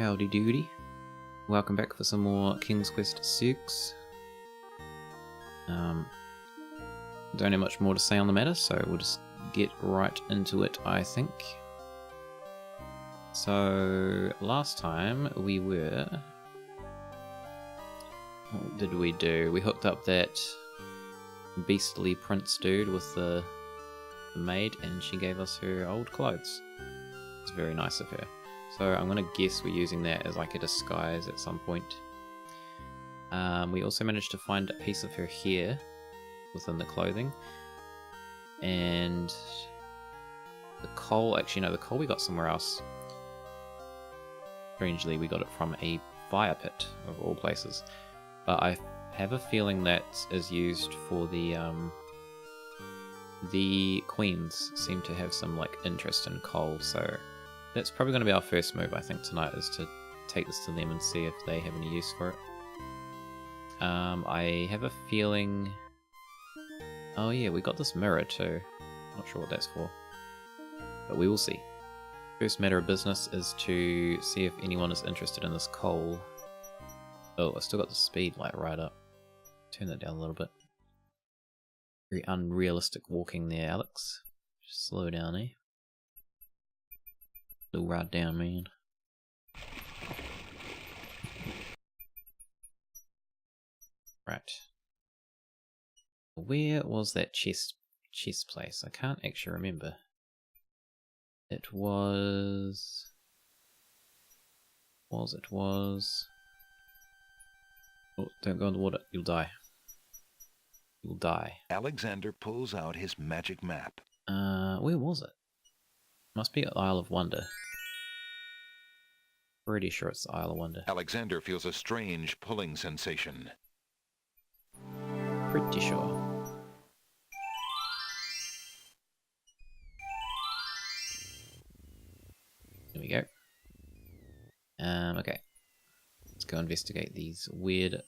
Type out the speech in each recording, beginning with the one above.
Howdy doody. Welcome back for some more King's Quest 6. Don't have much more to say on the matter, so we'll just get right into it, I think. So, last time we were... What did we do? We hooked up that beastly prince dude with the maid, and she gave us her old clothes. It's very nice of her. So I'm gonna guess we're using that as like a disguise at some point. We also managed to find a piece of her hair within the clothing. And the coal, actually no, the coal we got somewhere else. Strangely, we got it from a fire pit, of all places. But I have a feeling that is used for the queens seem to have some like interest in coal, so that's probably going to be our first move, I think, tonight, is to take this to them and see if they have any use for it. I have a feeling... Oh yeah, we got this mirror too. Not sure what that's for. But we will see. First matter of business is to see if anyone is interested in this coal. Oh, I still got the speed light right up. Turn that down a little bit. Very unrealistic walking there, Alex. Just slow down, eh? Slow right down, man. Right. Where was that chest place? I can't actually remember. It was... Oh, don't go in the water. You'll die. You'll die. Alexander pulls out his magic map. Where was it? Must be at Isle of Wonder. Pretty sure it's the Isle of Wonder. Alexander feels a strange pulling sensation. Pretty sure. There we go. Okay. Let's go investigate these weird...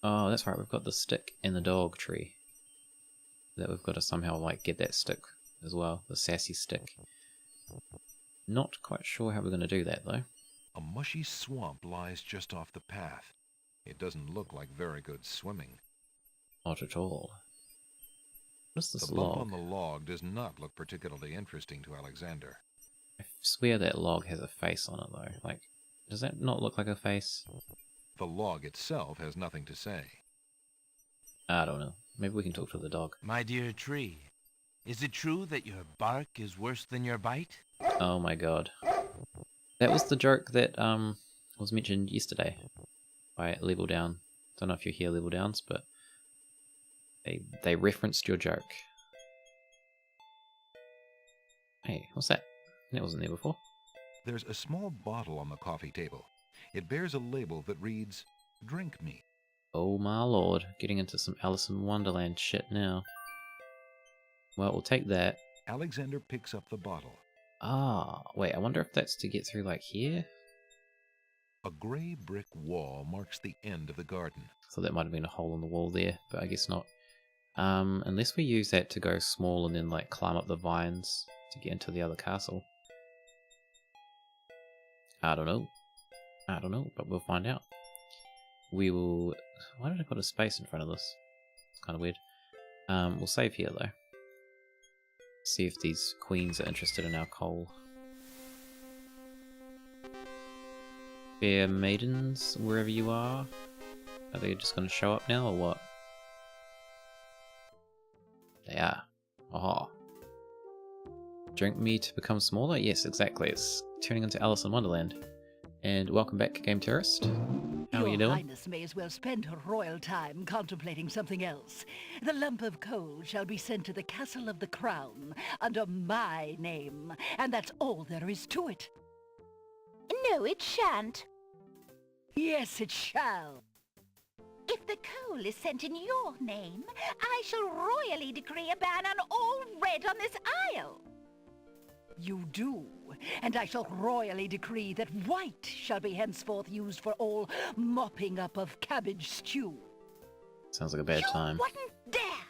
Oh, that's right, we've got the stick and the dog tree. That we've got to somehow, like, get that stick as well. The sassy stick. Not quite sure how we're going to do that, though. A mushy swamp lies just off the path. It doesn't look like very good swimming. Not at all. What is this The log? bump on the log does not look particularly interesting to Alexander. I swear that log has a face on it, though. Like, does that not look like a face? The log itself has nothing to say. I don't know. Maybe we can talk to the dog. My dear tree, is it true that your bark is worse than your bite? Oh my god. That was the joke that was mentioned yesterday by Level Down. Don't know if you hear Level Downs, but they referenced your joke. Hey, what's that? That wasn't there before. There's a small bottle on the coffee table. It bears a label that reads, "Drink me." Oh my lord, getting into some Alice in Wonderland shit now. Well, we'll take that. Alexander picks up the bottle. Ah, wait, I wonder if that's to get through, like, here? A grey brick wall marks the end of the garden. So that might have been a hole in the wall there, but I guess not. Unless we use that to go small and then, like, climb up the vines to get into the other castle. I don't know, but we'll find out. We will... Why did I put a space in front of this? It's kind of weird. We'll save here, though. See if these queens are interested in our coal. Fair maidens, wherever you are. Are they just going to show up now, or what? They are. Aha. Drink me to become smaller? Yes, exactly. It's turning into Alice in Wonderland. And welcome back, Game Terrorist. How are you doing? Your Highness may as well spend her royal time contemplating something else. The lump of coal shall be sent to the Castle of the Crown under my name, and that's all there is to it. No, it shan't. Yes, it shall. If the coal is sent in your name, I shall royally decree a ban on all red on this isle. You do, and I shall royally decree that white shall be henceforth used for all mopping up of cabbage stew. Sounds like a bad time. You wouldn't dare!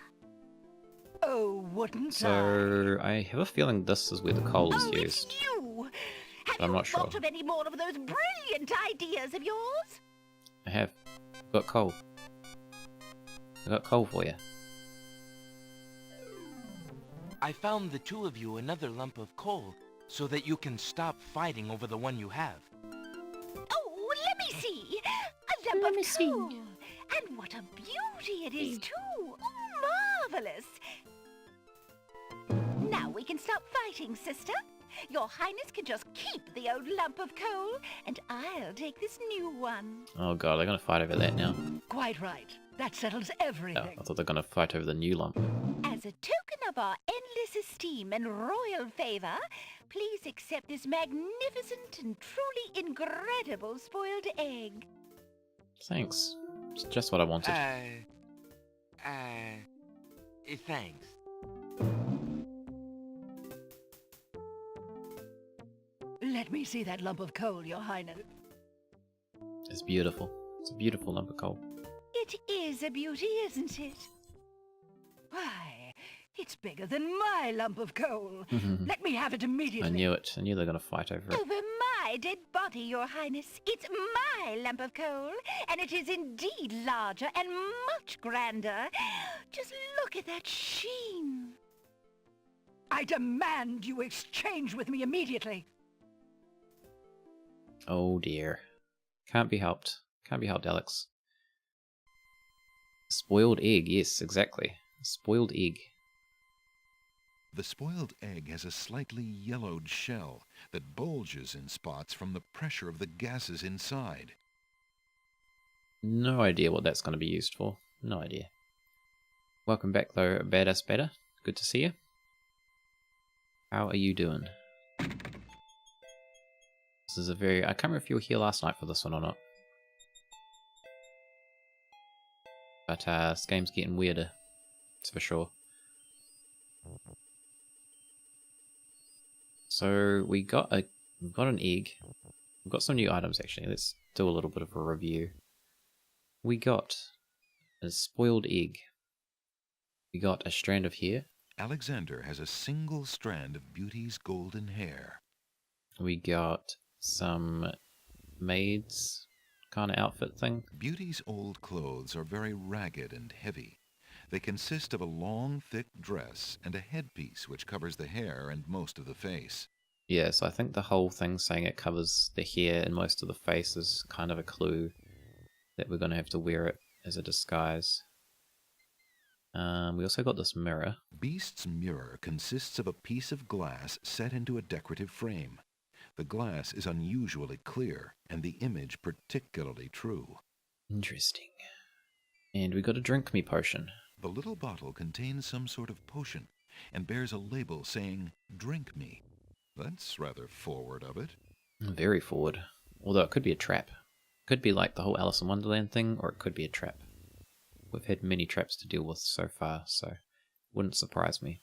Oh, wouldn't I? So, I have a feeling this is where the coal is Oh, used. it's you! Have but I'm not sure. Thought of any more of those brilliant ideas of yours? I have. Got coal. I got coal for you. I found the two of you another lump of coal so that you can stop fighting over the one you have. Oh, let me see. A lump of coal. And what a beauty it is, too. Oh, marvelous. Now we can stop fighting, sister. Your Highness can just keep the old lump of coal, and I'll take this new one. Oh god, they're gonna fight over that now. Quite right. That settles Oh, everything. I thought they're gonna fight over the new lump. As a token of our endless esteem and royal favor, please accept this magnificent and truly incredible spoiled egg. Thanks. It's just what I wanted. Thanks. Let me see that lump of coal, Your Highness. It's beautiful. It's a beautiful lump of coal. It is a beauty, isn't it? Why, it's bigger than my lump of coal. Let me have it immediately. I knew it. I knew they were gonna fight over it. Over my dead body, Your Highness. It's my lump of coal, and it is indeed larger and much grander. Just look at that sheen. I demand you exchange with me immediately. Oh dear. Can't be helped. Can't be helped, Alex. Spoiled egg, yes, exactly. Spoiled egg. The spoiled egg has a slightly yellowed shell that bulges in spots from the pressure of the gases inside. No idea what that's going to be used for. No idea. Welcome back though, Badass Beta. Good to see you. How are you doing? This is a very... I can't remember if you were here last night for this one or not. But this game's getting weirder. That's for sure. So we've got an egg. We've got some new items actually. Let's do a little bit of a review. We got a spoiled egg. We got a strand of hair. Alexander has a single strand of Beauty's golden hair. We got some maid's kind of outfit thing. Beauty's old clothes are very ragged and heavy. They consist of a long, thick dress and a headpiece which covers the hair and most of the face. Yeah, so I think the whole thing saying it covers the hair and most of the face is kind of a clue that we're going to have to wear it as a disguise. We also got this mirror. Beast's mirror consists of a piece of glass set into a decorative frame. The glass is unusually clear and the image particularly true. Interesting. And we got a drink me potion. The little bottle contains some sort of potion and bears a label saying, "Drink me." That's rather forward of it. Very forward. Although it could be a trap. Could be like the whole Alice in Wonderland thing, or it could be a trap. We've had many traps to deal with so far, so wouldn't surprise me.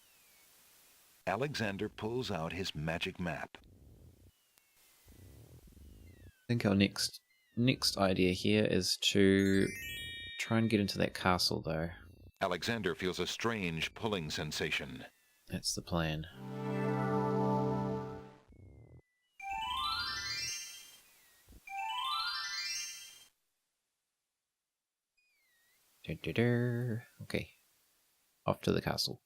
Alexander pulls out his magic map. I think our next idea here is to try and get into that castle, though. Alexander feels a strange pulling sensation. That's the plan. Okay. Off to the castle.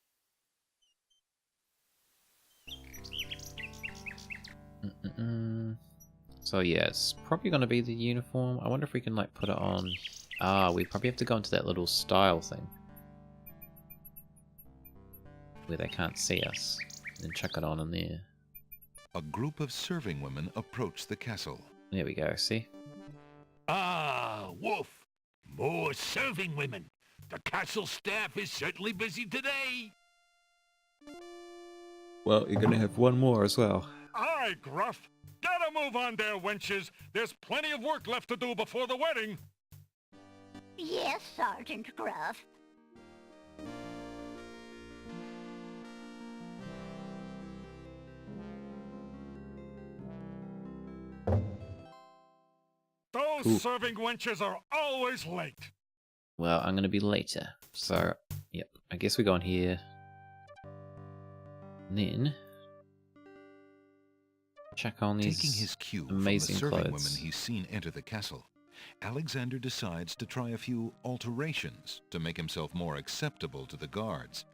So yeah, it's probably going to be the uniform. I wonder if we can like put it on... we probably have to go into that little style thing. Where they can't see us. And then chuck it on in there. A group of serving women approach the castle. There we go, see? Ah, Wolf! More serving women! The castle staff is certainly busy today! Well, you're going to have one more as well. Aye, Gruff! Get a move on there, wenches! There's plenty of work left to do before the wedding! Yes, Sergeant Gruff. Those Ooh. serving wenches are always late! Well, I'm going to be later. So, yep. I guess we go on here. And then... check on Taking these his cue from the amazing serving women clothes. he's seen enter the castle, Alexander decides to try a few alterations to make himself more acceptable to the guards.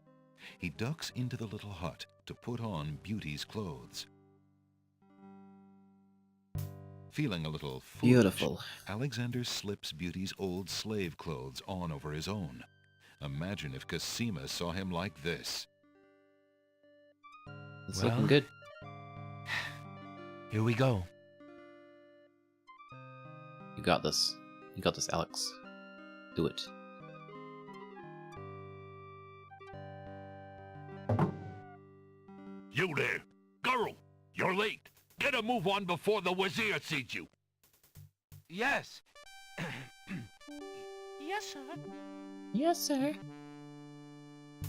He ducks into the little hut to put on Beauty's clothes. Feeling a little foolish, Beautiful. Alexander slips Beauty's old slave clothes on over his own. Imagine if Cosima saw him like this. It's Well, looking good. Here we go. You got this. You got this, Alex. Do it. You there! Girl! You're late! Get a move on before the Wazir sees you! Yes. Yes, sir. Yes, sir.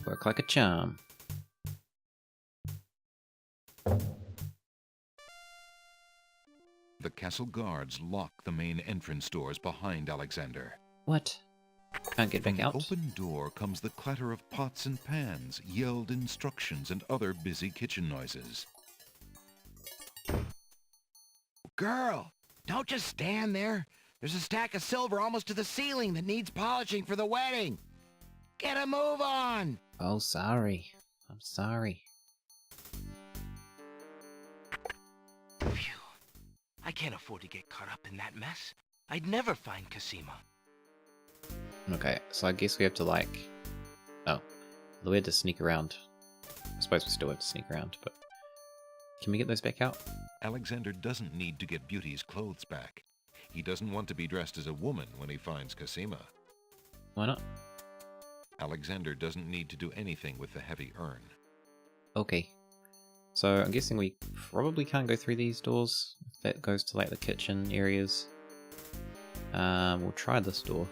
Work like a charm. The castle guards lock the main entrance doors behind Alexander. What? Can't get From back the out? open door comes the clatter of pots and pans, yelled instructions, and other busy kitchen noises. Girl, don't just stand there. There's a stack of silver almost to the ceiling that needs polishing for the wedding. Get a move on! Oh, sorry. I'm sorry. Phew. I can't afford to get caught up in that mess. I'd never find Cosima. Okay, so I guess we have to like... Oh, we had to sneak around. I suppose we still have to sneak around, but... Can we get those back out? Alexander doesn't need to get Beauty's clothes back. He doesn't want to be dressed as a woman when he finds Cosima. Why not? Alexander doesn't need to do anything with the heavy urn. Okay. So I'm guessing we probably can't go through these doors. That goes to like the kitchen areas. We'll try this door.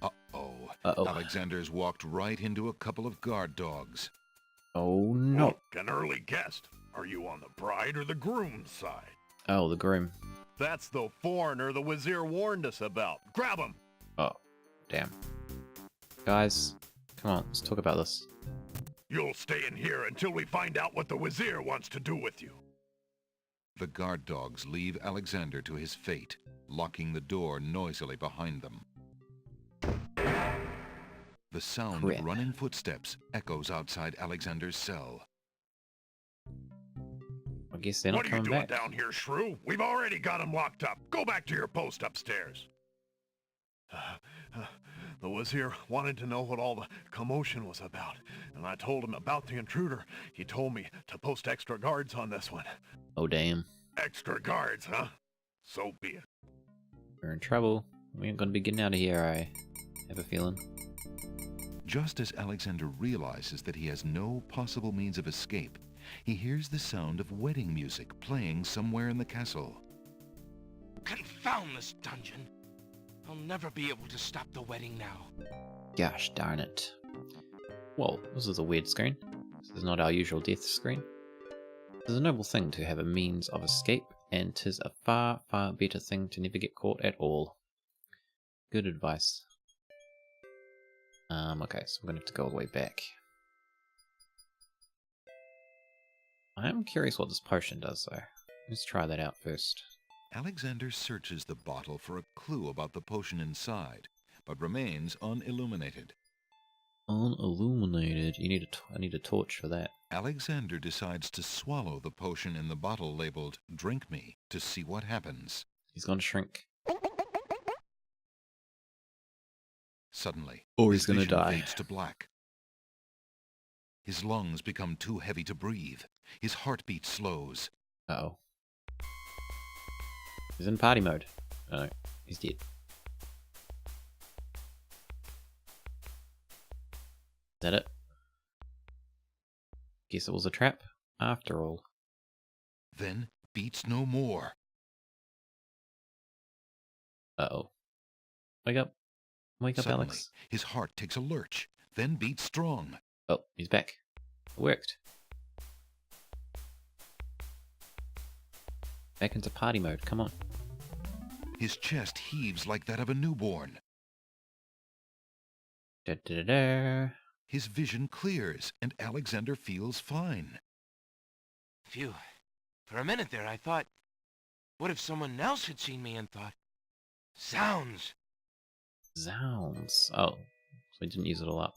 Uh-oh. Uh-oh. Alexander's walked right into a couple of guard dogs. Oh no. Look, an early guest. Are you on the bride or the groom's side? Oh, the groom. That's the foreigner the Wazir warned us about. Grab him! Oh, damn. Guys, come on, let's talk about this. You'll stay in here until we find out what the Wazir wants to do with you. The guard dogs leave Alexander to his fate, locking the door noisily behind them. The sound Crap. of running footsteps echoes outside Alexander's cell. I guess they're not What are you coming doing back. down here, Shrew? We've already got him locked up. Go back to your post upstairs. The Wazir wanted to know what all the commotion was about, and I told him about the intruder. He told me to post extra guards on this one. Oh damn. Extra guards, huh? So be it. We're in trouble. We ain't gonna be getting out of here, I have a feeling. Just as Alexander realizes that he has no possible means of escape, he hears the sound of wedding music playing somewhere in the castle. Confound this dungeon. I'll never be able to stop the wedding now. Gosh darn it. Well, this is a weird screen. This is not our usual death screen. It is a noble thing to have a means of escape, and 'tis a far, far better thing to never get caught at all. Good advice. Okay, so we're gonna have to go all the way back. I am curious what this potion does, though. Let's try that out first. Alexander searches the bottle for a clue about the potion inside, but remains unilluminated. Unilluminated. I need a torch for that. Alexander decides to swallow the potion in the bottle labeled "Drink Me" to see what happens. He's gonna shrink. Suddenly, Or his he's gonna vision die. fades to black. His lungs become too heavy to breathe. His heartbeat slows. Uh-oh. He's in party mode. Oh, no, he's dead. Is that it? Guess it was a trap, after all. Then beats no more. Uh-oh. Wake up. Wake up, Suddenly, Alex. his heart takes a lurch, then beats strong. Oh, he's back. It worked. Back into party mode, come on. His chest heaves like that of a newborn. Da-da-da-da. His vision clears, and Alexander feels fine. Phew. For a minute there, I thought, what if someone else had seen me and thought, zounds! Zounds. Oh, so we didn't use it all up.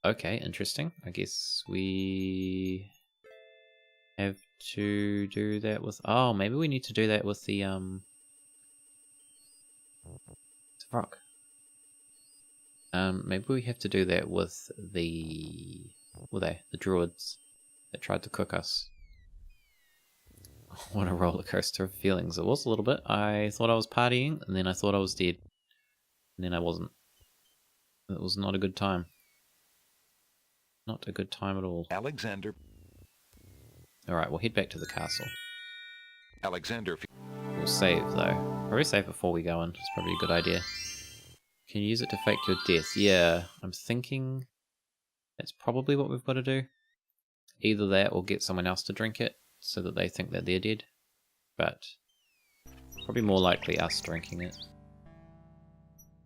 Okay, interesting. I guess we have to do that with... Oh, maybe we need to do that with the, Fuck. Maybe we have to do that with the... What were they? The druids that tried to cook us. What a roller coaster of feelings. It was a little bit. I thought I was partying, and then I thought I was dead. And then I wasn't. It was not a good time. Not a good time at all. Alexander. Alright, we'll head back to the castle. Alexander. We'll save, though. Probably save before we go in. It's probably a good idea. Can you use it to fake your death? Yeah, I'm thinking that's probably what we've got to do. Either that or get someone else to drink it so that they think that they're dead. But probably more likely us drinking it.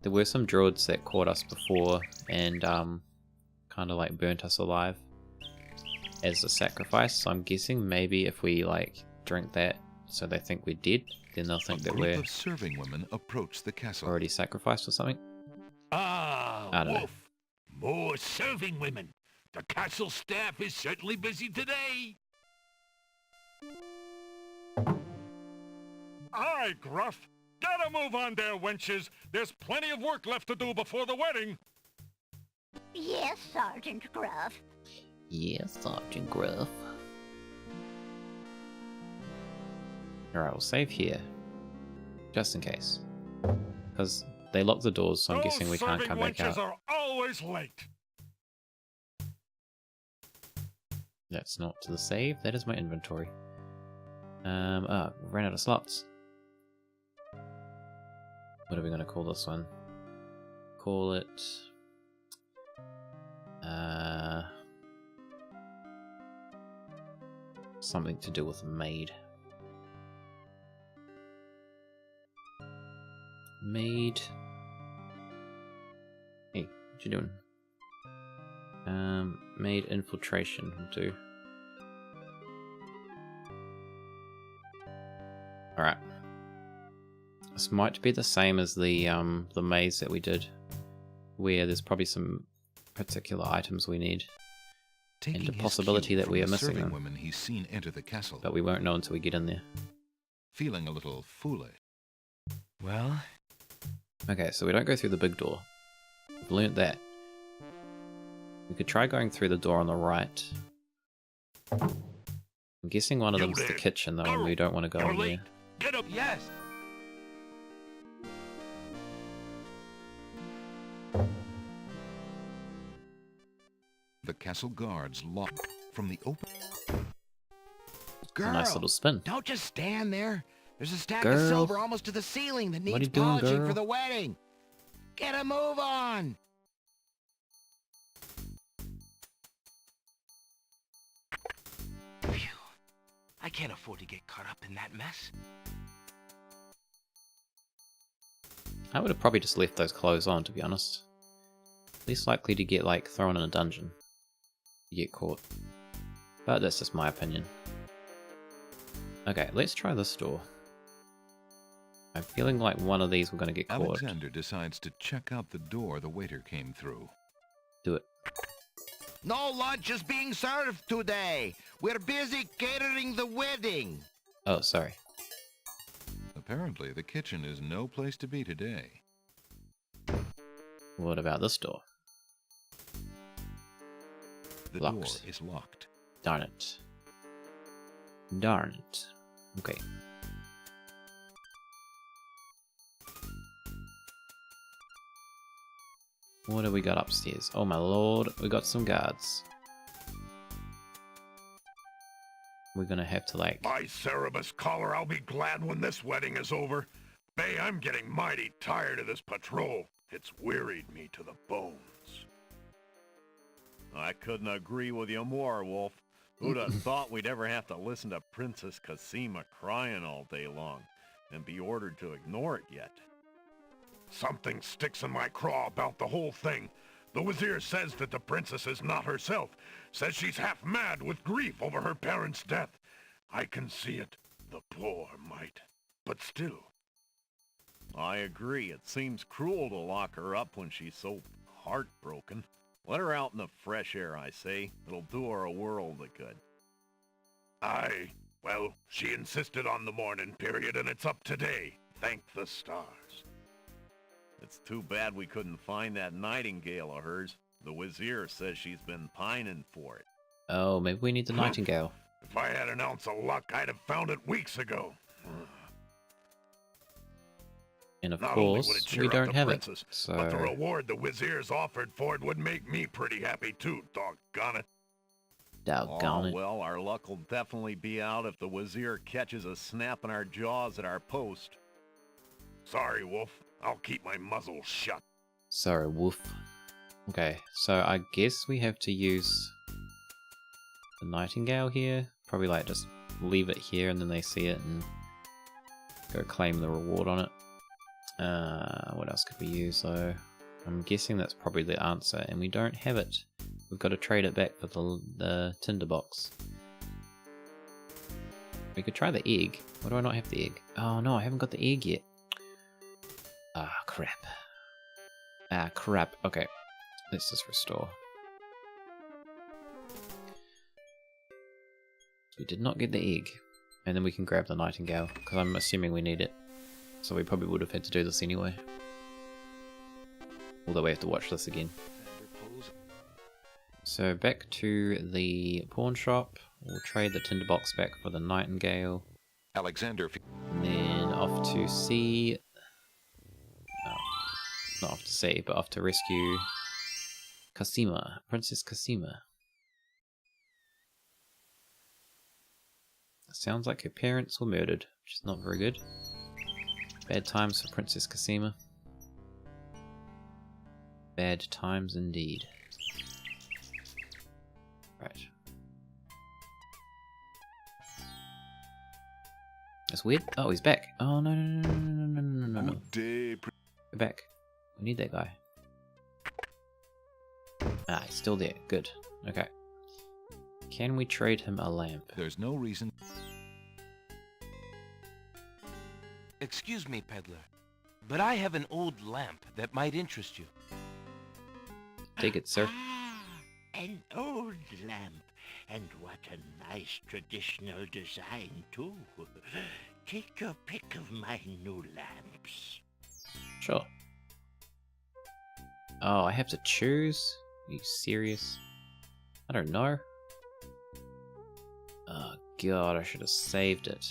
There were some druids that caught us before and kind of like burnt us alive as a sacrifice. So I'm guessing maybe if we like drink that so they think we're dead, then they'll think that we're of serving women approach the castle. already sacrificed or something. Ah, I don't know. Wolf. More serving women. The castle staff is certainly busy today. Aye, Gruff. Get a move on there, wenches. There's plenty of work left to do before the wedding. Yes, Sergeant Gruff. Yes, Sergeant Gruff. Alright, we'll save here. Just in case. Because they locked the doors, so I'm guessing we can't come back out. Those serving wenches are always late. That's not to the save, that is my inventory. Ran out of slots. What are we going to call this one? Call it... something to do with maid. Maid. Hey, what you doing? Maid infiltration will do. Alright. This might be the same as the maze that we did, where there's probably some particular items we need. Taking and the his possibility cue that from we are the missing serving them. women he's seen enter the castle. But we won't know until we get in there. Feeling a little foolish. Well, Okay, so we don't go through the big door. We've learnt that. We could try going through the door on the right. I'm guessing one of You them's the there. kitchen though, and we don't want to go You're in late. there. Get up. yes. The castle guards lock from the open. Girl, Nice little spin. don't just stand there. There's a stack Girl. of silver almost to the ceiling that What are needs you doing, polishing girl? for the wedding. Get a move on. Phew. I can't afford to get caught up in that mess. I would have probably just left those clothes on, to be honest. Least likely to get, like, thrown in a dungeon. You get caught. But that's just my opinion. Okay, let's try this door. I'm feeling like one of these we're going to get caught. Alexander decides to check out the door the waiter came through. Do it. No lunch is being served today. We're busy catering the wedding. Oh, sorry. Apparently, the kitchen is no place to be today. What about this door? The Locked. door is locked. Darn it. Darn it. Okay. What do we got upstairs? Oh my lord, we got some guards. We're gonna have to like... By Cerebus collar, I'll be glad when this wedding is over. Bay, I'm getting mighty tired of this patrol. It's wearied me to the bones. I couldn't agree with you more, Wolf. Who'd have thought we'd ever have to listen to Princess Cassima crying all day long and be ordered to ignore it yet? Something sticks in my craw about the whole thing. The Wazir says that the princess is not herself. Says she's half mad with grief over her parents' death. I can see it. The poor mite. But still. I agree. It seems cruel to lock her up when she's so heartbroken. Let her out in the fresh air, I say. It'll do her a world of good. Aye. Well, she insisted on the mourning period, and it's up today. Thank the stars. It's too bad we couldn't find that nightingale of hers. The Wazir says she's been pining for it. Oh, maybe we need the nightingale. If I had an ounce of luck, I'd have found it weeks ago. And of Not only would course, it cheer we up don't the have princess, it. So but the reward the Wazir's offered for it would make me pretty happy too, doggone it. doggone it. Well, our luck will definitely be out if the Wazir catches us snapping our jaws at our post. Sorry, Wolf. I'll keep my muzzle shut. Sorry, Wolf. Okay, so I guess we have to use the nightingale here. Probably like just leave it here and then they see it and go claim the reward on it. What else could we use though? I'm guessing that's probably the answer, and we don't have it. We've got to trade it back for the tinderbox. We could try the egg. Why do I not have the egg? Oh no, I haven't got the egg yet. Ah, crap. Ah, crap. Okay, let's just restore. We did not get the egg. And then we can grab the nightingale, because I'm assuming we need it. So we probably would have had to do this anyway. Although we have to watch this again. So back to the pawn shop. We'll trade the tinderbox back for the nightingale. Alexander... And then off to sea. No, not off to sea, but off to rescue Cassima, Princess Cassima. Sounds like her parents were murdered, which is not very good. Bad times for Princess Cassima. Bad times indeed. Right. That's weird. Oh, he's back. Oh, no, no, no, no, no, no, no, no. Good day, Go back. We need that guy. Ah, he's still there. Good. Okay. Can we trade him a lamp? There's no reason... Excuse me, peddler, but I have an old lamp that might interest you. Take it, sir. Ah, an old lamp. And what a nice traditional design, too. Take your pick of my new lamps. Sure. Oh, I have to choose? Are you serious? I don't know. Oh god, I should have saved it.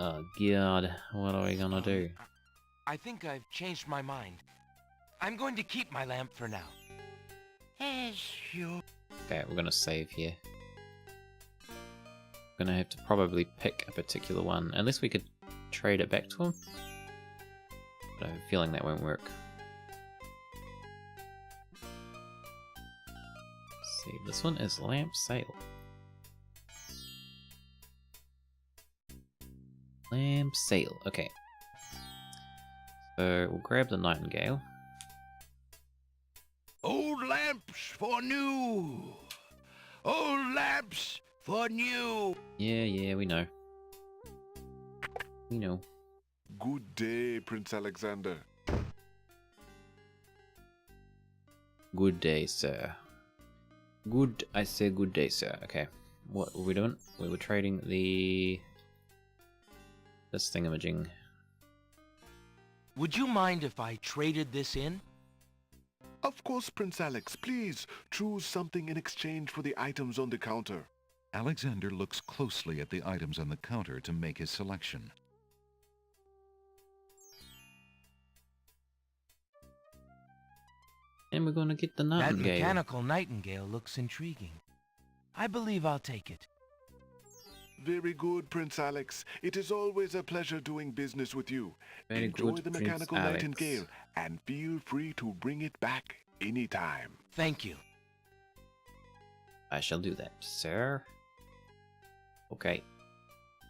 Oh god, what are we gonna do? I think I've changed my mind. I'm going to keep my lamp for now. As you... Okay, we're gonna save here. Gonna have to probably pick a particular one, unless we could trade it back to him. But I have a feeling that won't work. Let's see, this one is lamp sale. Lamp sale, okay. So we'll grab the nightingale. Old lamps for new. Old lamps for new. Yeah, we know. We know. Good day, Prince Alexander. Good day, sir. I say good day, sir. Okay. What were we doing? We were trading this thingamajig. Would you mind if I traded this in? Of course, Prince Alex. Please choose something in exchange for the items on the counter. Alexander looks closely at the items on the counter to make his selection. And we're gonna get the That nightingale. mechanical nightingale looks intriguing. I believe I'll take it. Very good, Prince Alex. It is always a pleasure doing business with you. Very Enjoy good, the Prince mechanical Alex. nightingale and feel free to bring it back anytime. Thank you. I shall do that, sir. Okay.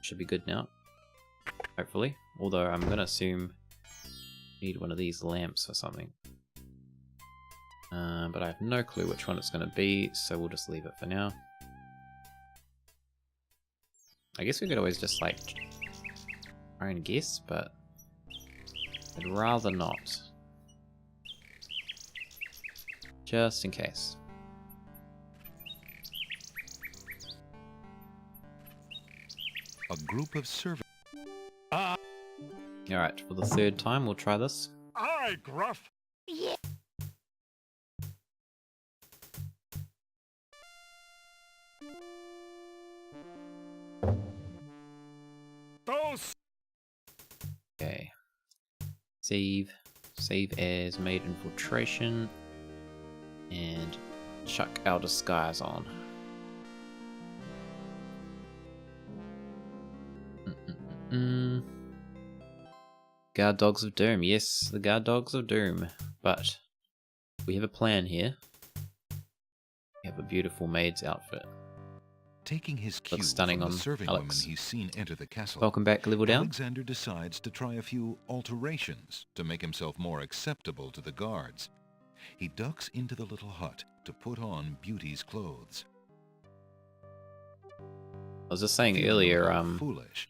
Should be good now. Hopefully. Although I'm gonna assume we need one of these lamps or something. But I have no clue which one it's going to be, so we'll just leave it for now. I guess we could always just like try and guess, but I'd rather not. Just in case. A group of servants. Alright, for the third time we'll try this. Aye, Gruff. Yeah. Those. Okay. Save. Save as made infiltration. And chuck our disguise on. Guard Dogs of Doom. Yes, the Guard Dogs of Doom. But we have a plan here. We have a beautiful maid's outfit. Taking his cue Looks stunning from on the serving Alex. women he's seen enter the castle, Welcome back, Level Down. Alexander decides to try a few alterations to make himself more acceptable to the guards. He ducks into the little hut to put on Beauty's clothes. I was just saying Feeling a earlier, little foolish.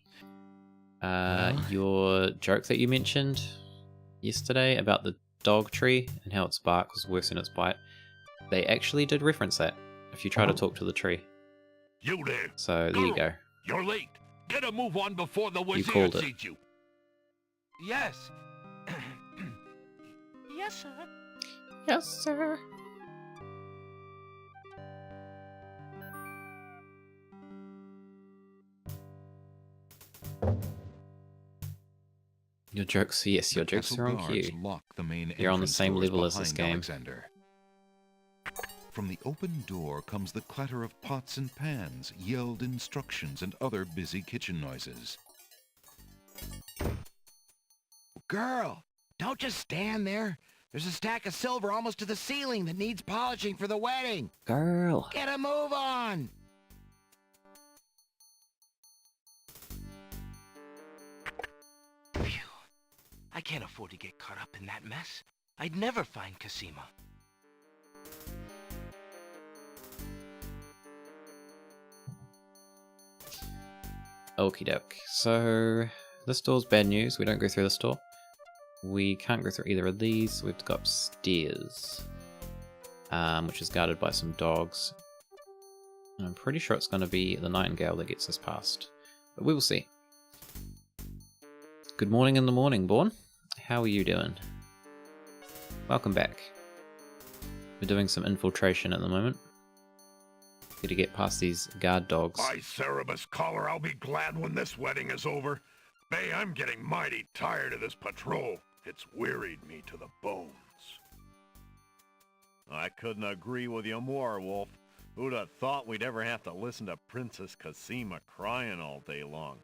your joke that you mentioned yesterday about the dog tree and how its bark was worse than its bite, they actually did reference that if you try to talk to the tree. You there. So there you go. You're late. Get a move on before the You wizard called it. sees you. Yes. Yes, sir. Yes, sir. Your jokes, yes, your The jokes castle are on guards cue. lock the main You're on the entrance same doors level as this behind game. Alexander. From the open door comes the clatter of pots and pans, yelled instructions, and other busy kitchen noises. Girl, don't just stand there. There's a stack of silver almost to the ceiling that needs polishing for the wedding. Girl. Get a move on! Phew. I can't afford to get caught up in that mess. I'd never find Cosima. Okie doke. So, this door's bad news. We don't go through this door. We can't go through either of these. We have to go upstairs, which is guarded by some dogs. And I'm pretty sure it's going to be the Nightingale that gets us past. But we will see. Good morning in the morning, Born. How are you doing? Welcome back. We're doing some infiltration at the moment. Need to get past these guard dogs. By Cerebus Collar, I'll be glad when this wedding is over. Bay, I'm getting mighty tired of this patrol. It's wearied me to the bones. I couldn't agree with you more, Wolf. Who'd have thought we'd ever have to listen to Princess Cosima crying all day long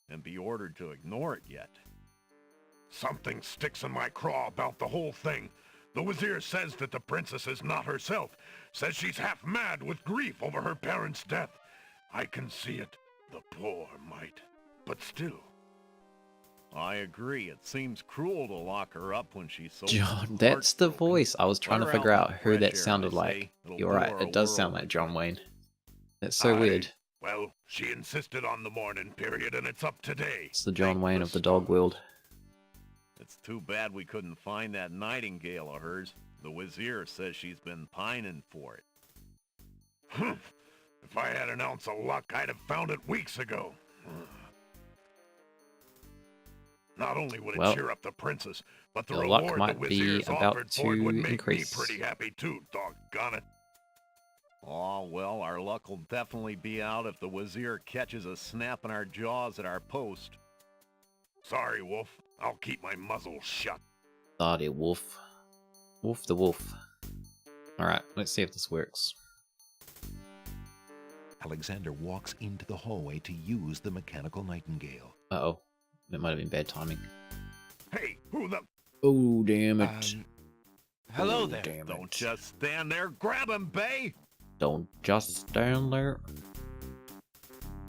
and be ordered to ignore it yet? Something sticks in my craw about the whole thing. The Wazir says that the princess is not herself. Says she's half mad with grief over her parents' death. I can see it. The poor mite. But still. I agree. It seems cruel to lock her up when she's so John, that's the heartbroken. voice. I was trying to Let her figure out out in the who that fresh air, sounded I like. say. It'll You're do right, her it a does sound world like of John good. Wayne. That's so Aye. weird. Well, she insisted on the mourning period, and it's up today. It's the John Thank Wayne the of the dog stars. world. It's too bad we couldn't find that nightingale of hers. The Wazir says she's been pining for it. Humph. If I had an ounce of luck, I'd have found it weeks ago. Not only would it Well, cheer up the princess, but the your luck reward might the be Wazir's about offered for it to would make increase. me pretty happy too, doggone it. Oh, well, our luck will definitely be out if the Wazir catches us snapping our jaws at our post. Sorry, Wolf. I'll keep my muzzle shut. Sorry, wolf. Wolf the wolf. Alright, let's see if this works. Alexander walks into the hallway to use the mechanical nightingale. Uh-oh. That might have been bad timing. Hey, who the... Oh, damn it. Hello Oh, there. damn it. Don't just stand there. Grab him, Bay! Don't just stand there.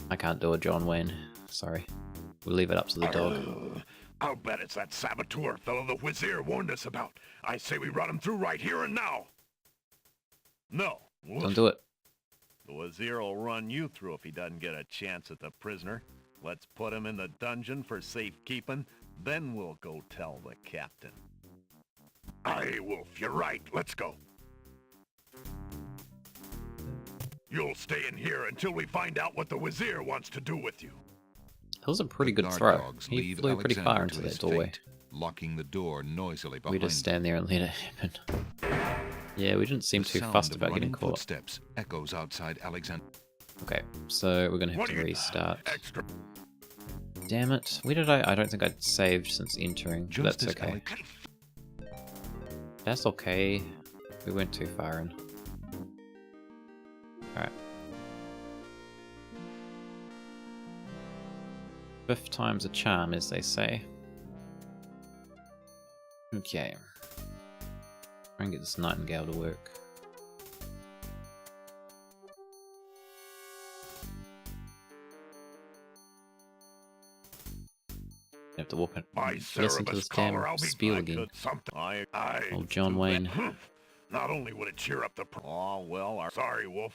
I can't do a John Wayne. Sorry. We'll leave it up to the dog. I'll bet it's that saboteur fellow the Wazir warned us about. I say we run him through right here and now. No. Don't do it. The Wazir will run you through if he doesn't get a chance at the prisoner. Let's put him in the dungeon for safekeeping, then we'll go tell the captain. Aye, Wolf, you're right. Let's go. You'll stay in here until we find out what the Wazir wants to do with you. That was a pretty good Guard throw. dogs He leave flew pretty far Alexander into to that his doorway. fate, locking the door noisily behind We just stand there and let it happen. Yeah, we didn't seem The too sound fussed of about getting running caught. footsteps echoes outside Alexander. Okay, so we're gonna have What to do you- restart. Extra. Damn it. Where did I don't think I'd saved since entering. But Just that's as okay. That's okay. We went too far in. Alright. Fifth time's a charm, as they say. Okay. Try and get this nightingale to work. You have to walk in. By Listen to Cerebus this collar, damn I'll be spiel I again. could something. Aye. Old John too Wayne. bad. Not only would it cheer up the... Oh, well, our... Sorry, Wolf.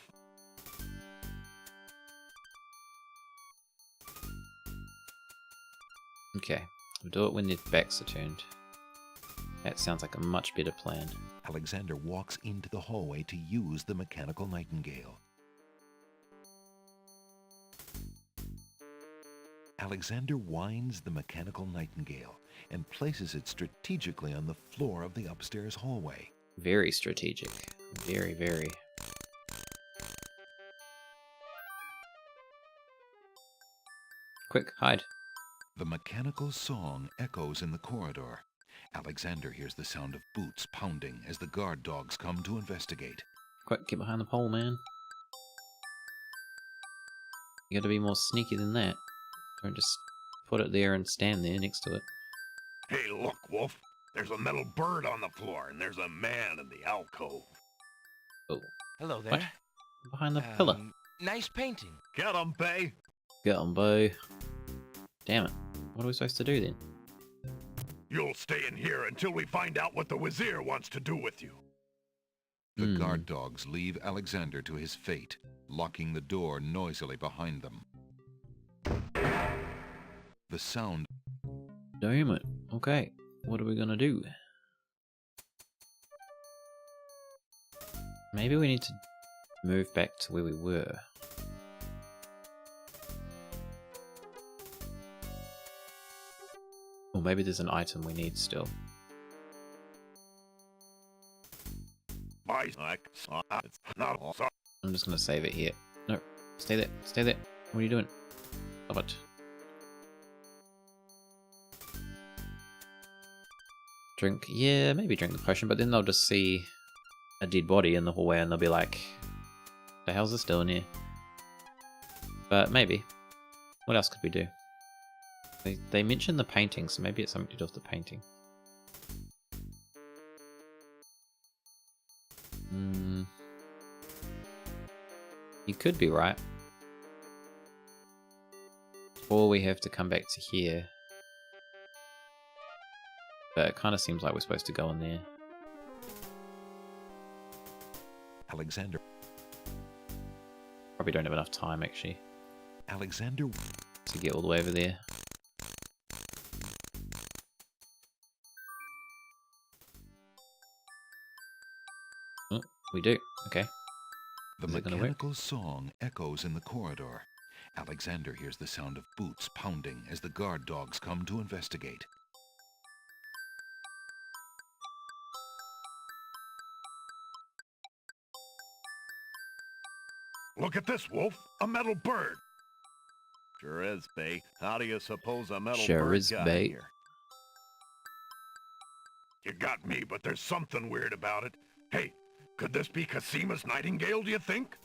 Okay, we'll do it when their backs are turned. That sounds like a much better plan. Alexander walks into the hallway to use the mechanical nightingale. Alexander winds the mechanical nightingale and places it strategically on the floor of the upstairs hallway. Very strategic. Very, very. Quick, hide. The mechanical song echoes in the corridor. Alexander hears the sound of boots pounding as the guard dogs come to investigate. Quick, get behind the pole, man. You gotta be more sneaky than that. Don't just put it there and stand there next to it. Hey, look, Wolf. There's a metal bird on the floor, and there's a man in the alcove. Oh, Hello there. What? behind the pillar. Nice painting. Get him, Bay! Get on, Bo. Damn it. What are we supposed to do then? You'll stay in here until we find out what the Wazir wants to do with you. The guard dogs leave Alexander to his fate, locking the door noisily behind them. The sound... Damn it. Okay, what are we gonna do? Maybe we need to move back to where we were. Or maybe there's an item we need still. It's not sorry. I'm just gonna save it here. No, stay there, stay there. What are you doing? Stop it. Drink, yeah, maybe drink the potion, but then they'll just see a dead body in the hallway and they'll be like, the hell's this doing here? But maybe. What else could we do? They mentioned the painting, so maybe it's something to do with the painting. You could be right. Or we have to come back to here. But it kind of seems like we're supposed to go in there. Alexander... Probably don't have enough time, actually, Alexander... to get all the way over there. Oh, we do. Okay. The Is it gonna work? mechanical song echoes in the corridor. Alexander hears the sound of boots pounding as the guard dogs come to investigate. Look at this, Wolf. A metal bird. Sure is, Bay. How do you suppose a metal Sure bird is, got Bay. here? You got me, but there's something weird about it. Hey, could this be Casima's nightingale, do you think?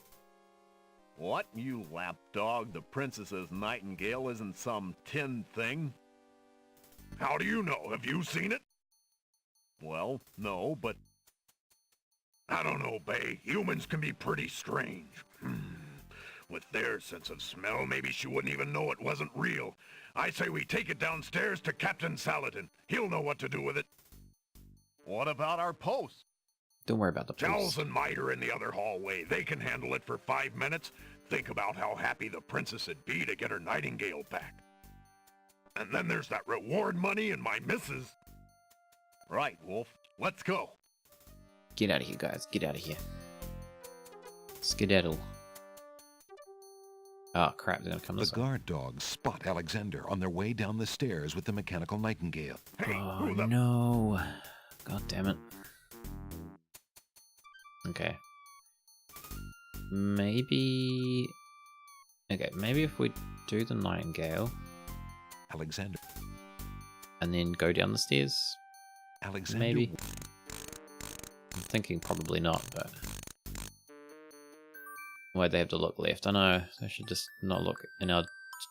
What, you lapdog? The princess's nightingale isn't some tin thing? How do you know? Have you seen it? Well, no, but... I don't know, Bay. Humans can be pretty strange. With their sense of smell, maybe she wouldn't even know it wasn't real. I say we take it downstairs to Captain Saladin. He'll know what to do with it. What about our post? Don't worry about the Jowls police. and Mite are in the other hallway. They can handle it for 5 minutes. Think about how happy the princess would be to get her nightingale back. And then there's that reward money and my missus. Right, Wolf. Let's go. Get out of here, guys. Get out of here. Skedaddle. Oh, crap. They're going to come The this way. guard dogs spot Alexander on their way down the stairs with the mechanical nightingale. Hey, Oh, who the... no. God damn it. Okay. Maybe... Okay, maybe if we do the nightingale Alexander. and then go down the stairs. Alexander. Maybe. I'm thinking probably not, but... Why'd they have to look left? I know, they should just not look in our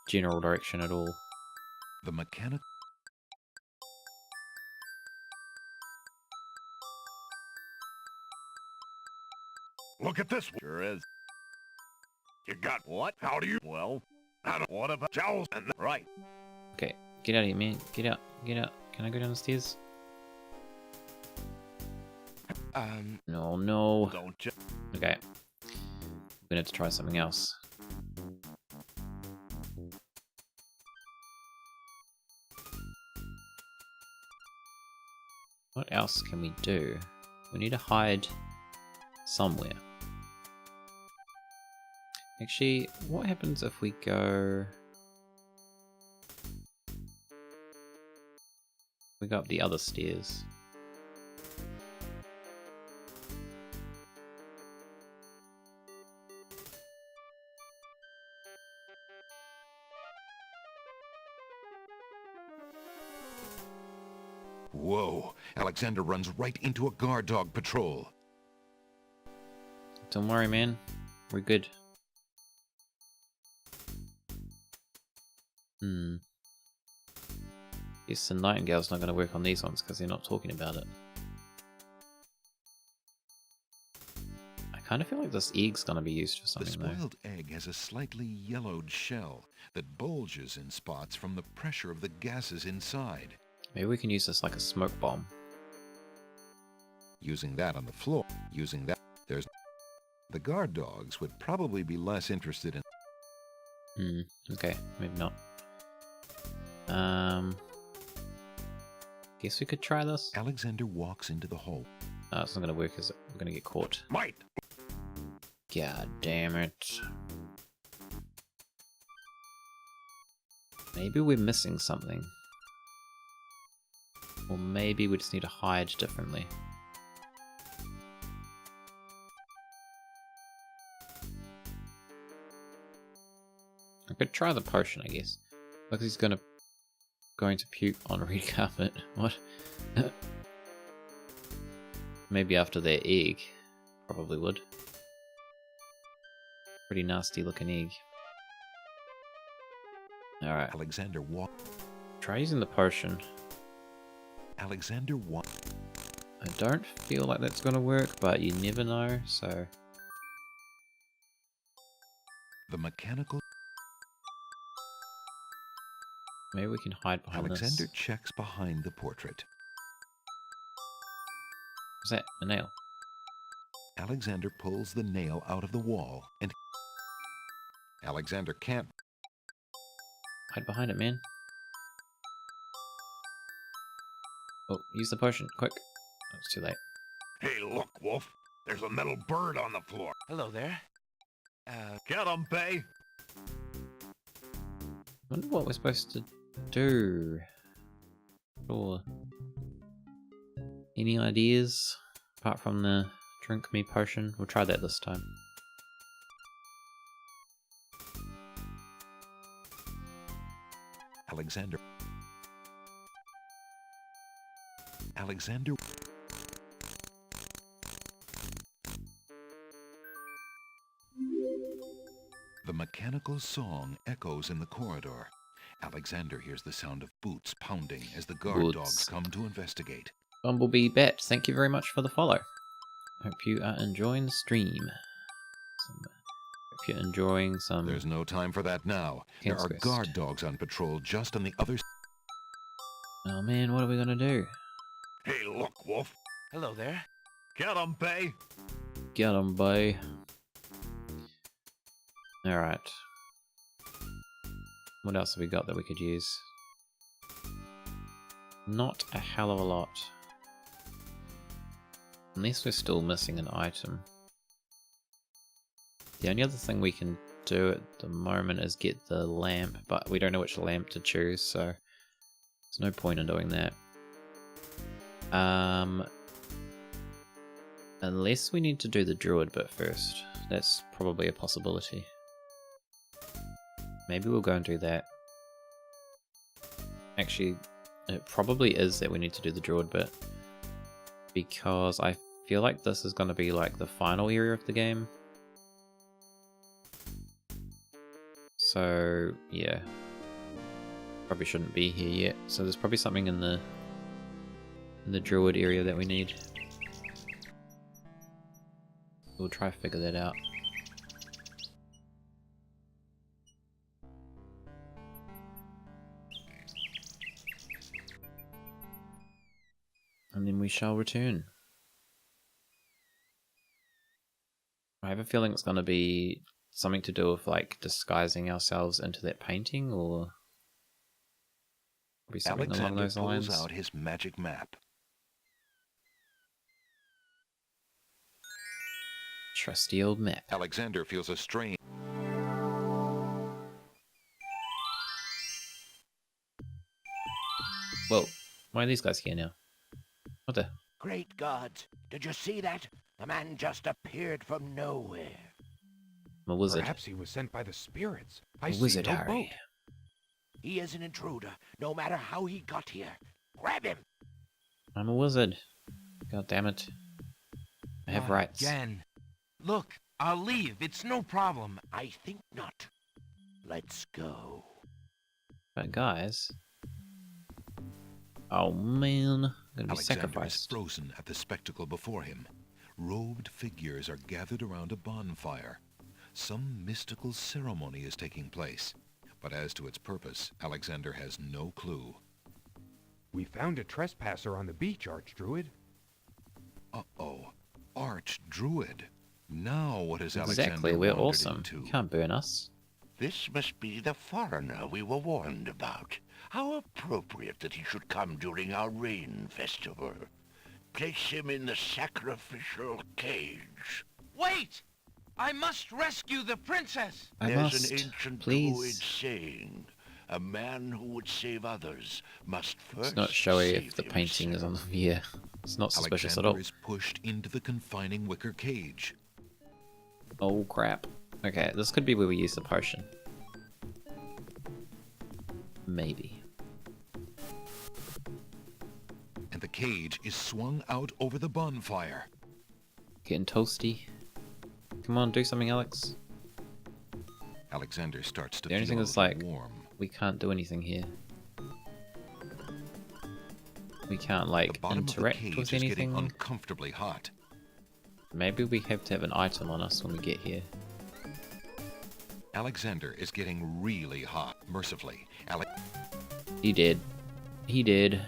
general direction at all. The mechanic. Look at this. Sure is. You got... What? How do you... Well, How do... What about Jowls and... right. Okay, get out of here, man. Get out, get out. Can I go down the stairs? No, no. Don't you? Okay. We're gonna have to try something else. What else can we do? We need to hide somewhere. Actually, what happens if we go... We go up the other stairs. Whoa! Alexander runs right into a guard dog patrol. Don't worry, man. We're good. Guess the nightingale's not going to work on these ones because they're not talking about it. I kind of feel like this egg's going to be used for The something though. spoiled egg has a slightly yellowed shell that bulges in spots from the pressure of the gases inside. Maybe we can use this like a smoke bomb. Using that on the floor, using that, there's... The guard dogs would probably be less interested in... Okay, maybe not. Guess we could try this. Alexander walks into the hole. It's not going to work, is it? We're going to get caught. Mite! God damn it. Maybe we're missing something. Or maybe we just need to hide differently. I could try the potion, I guess. Look, he's going to puke on a red carpet. What? Maybe after their egg. Probably would. Pretty nasty looking egg. Alright. Alexander walks... Try using the potion. Alexander walks... I don't feel like that's going to work, but you never know, so... The mechanical... Maybe we can hide behind Alexander this. checks behind the portrait. What's that? A nail? Alexander pulls the nail out of the wall and... Alexander can't... Hide behind it, man. Oh, use the potion, quick. Oh, it's too late. Hey, look, Wolf. There's a metal bird on the floor. Hello there. Get 'em, Bay. I wonder what we're supposed to do. Or any ideas apart from the drink me potion? We'll try that this time. Alexander... Alexander... The mechanical song echoes in the corridor. Alexander hears the sound of boots pounding as the guard Boots. dogs come to investigate. Bumblebee Bet, thank you very much for the follow. Hope you are enjoying the stream. Hope you're enjoying some... There's no time for that now. There are Quest. guard dogs on patrol just on the other... Oh man, what are we gonna do? Hey, look, Wolf. Hello there. Get 'em, Bay! Get 'em, boy. Alright. What else have we got that we could use? Not a hell of a lot. Unless we're still missing an item. The only other thing we can do at the moment is get the lamp, but we don't know which lamp to choose, so there's no point in doing that. Unless we need to do the druid bit first. That's probably a possibility. Maybe we'll go and do that. Actually, it probably is that we need to do the druid bit, because I feel like this is going to be like the final area of the game. So yeah, probably shouldn't be here yet. So there's probably something in the druid area that we need. We'll try to figure that out. And then we shall return. I have a feeling it's going to be something to do with like disguising ourselves into that painting, or probably something along those lines. Pulls out his magic map. Trusty old map. Alexander feels a strain. Whoa, why are these guys here now? What the? Great gods, did you see that? The man just appeared from nowhere. I'm a wizard. Perhaps he was sent by the spirits. A wizard, no Harry. boat. He is an intruder, no matter how he got here. Grab him! I'm a wizard. God damn it. I have rights. Again. Look, I'll leave. It's no problem. I think not. Let's go. But guys... Oh man, I'm gonna be Alexander is sacrificed. frozen at the spectacle before him. Robed figures are gathered around a bonfire. Some mystical ceremony is taking place, but as to its purpose, Alexander has no clue. We found a trespasser on the beach, Archdruid. Uh-oh. Archdruid. Now what is Exactly, Alexander we're wandered awesome. into? You can't burn us. This must be the foreigner we were warned about. How appropriate that he should come during our rain festival. Place him in the sacrificial cage. Wait! I must rescue the princess! There's an ancient please. Druid saying, a man who would save others must first It's not showy save if the painting is on himself. the... Yeah, it's not suspicious at all. Alexander is pushed into the confining wicker cage. Oh crap. Okay, this could be where we use the potion. Maybe. And the cage is swung out over the bonfire. Getting toasty. Come on, do something, Alex. Alexander starts to The only feel thing is, like, warm. we can't do anything here. We can't, The like, bottom of the interact cage with is getting anything. uncomfortably hot. Maybe we have to have an item on us when we get here. Alexander is getting really hot. Mercifully, He did. He did.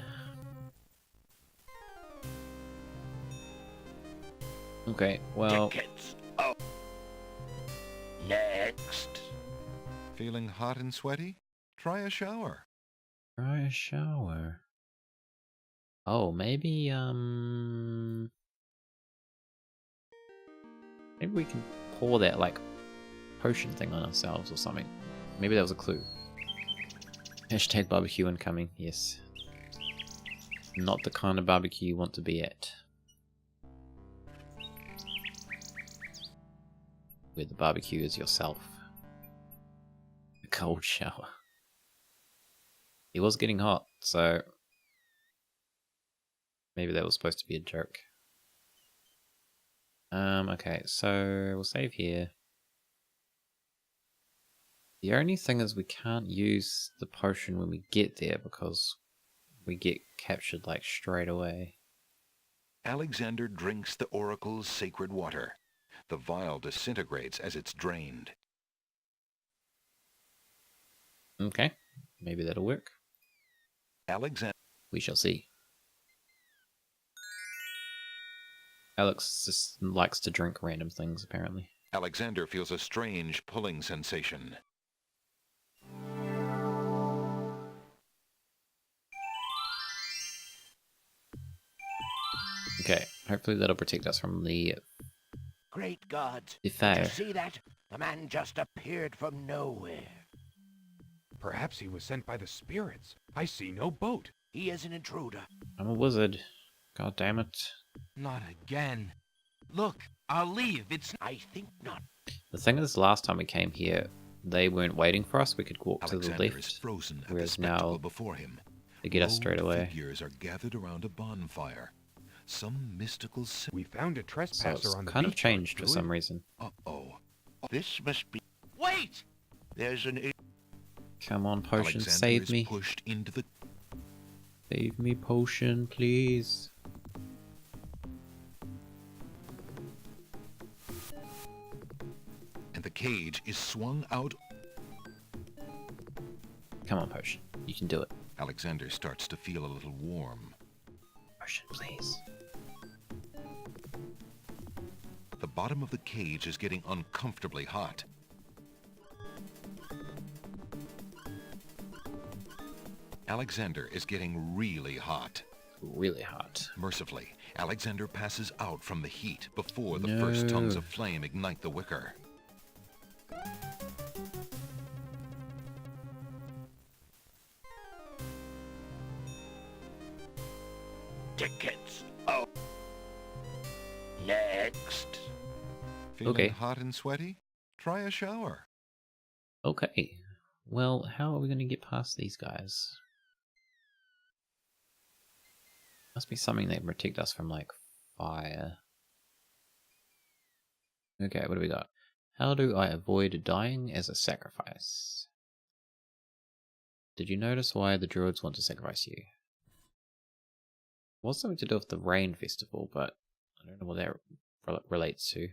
Okay, well... Tickets. Oh. Next. feeling hot and sweaty? Try a shower. Try a shower. Oh, maybe, maybe we can pour that, like, potion thing on ourselves or something. Maybe that was a clue. Hashtag barbecue incoming, yes. Not the kind of barbecue you want to be at. Where the barbecue is yourself. A cold shower. It was getting hot, so... maybe that was supposed to be a joke. Okay, so we'll save here. The only thing is we can't use the potion when we get there because we get captured like straight away. Alexander drinks the oracle's sacred water. The vial disintegrates as it's drained. Okay, maybe that'll work. Alexander We shall see. Alex just likes to drink random things, apparently. Alexander feels a strange pulling sensation. Okay, hopefully that'll protect us from the Great gods. fire. Did you see that? The man just appeared from nowhere. Perhaps he was sent by the spirits. I see no boat. He is an intruder. I'm a wizard. God damn it. Not again. Look, I'll leave. I think not. The thing is, last time we came here, they weren't waiting for us. We could walk Alexander to the is left. frozen at the Whereas spectacle now, before him. they get us straight Robed away. Figures are gathered around a bonfire. Some mystical We found a So trespasser it's on the kind of beach, changed for Archie. some reason. Uh-oh. This must be... Wait! There's an... Come on, potion, Alexander save is me. pushed into the... Save me, potion, please. and the cage is swung out. Come on, potion. You can do it. Alexander starts to feel a little warm. Potion, please. The bottom of the cage is getting uncomfortably hot. Alexander is getting really hot. Really hot. Mercifully, Alexander passes out from the heat before the first tongues of flame ignite the wicker. Tickets. Oh. Next. Feeling Okay. hot and sweaty? Try a shower. Okay. Well, how are we going to get past these guys? Must be something that protect us from, like, fire. Okay, what do we got? How do I avoid dying as a sacrifice? Did you notice why the druids want to sacrifice you? Was something to do with the rain festival, but I don't know what that relates to.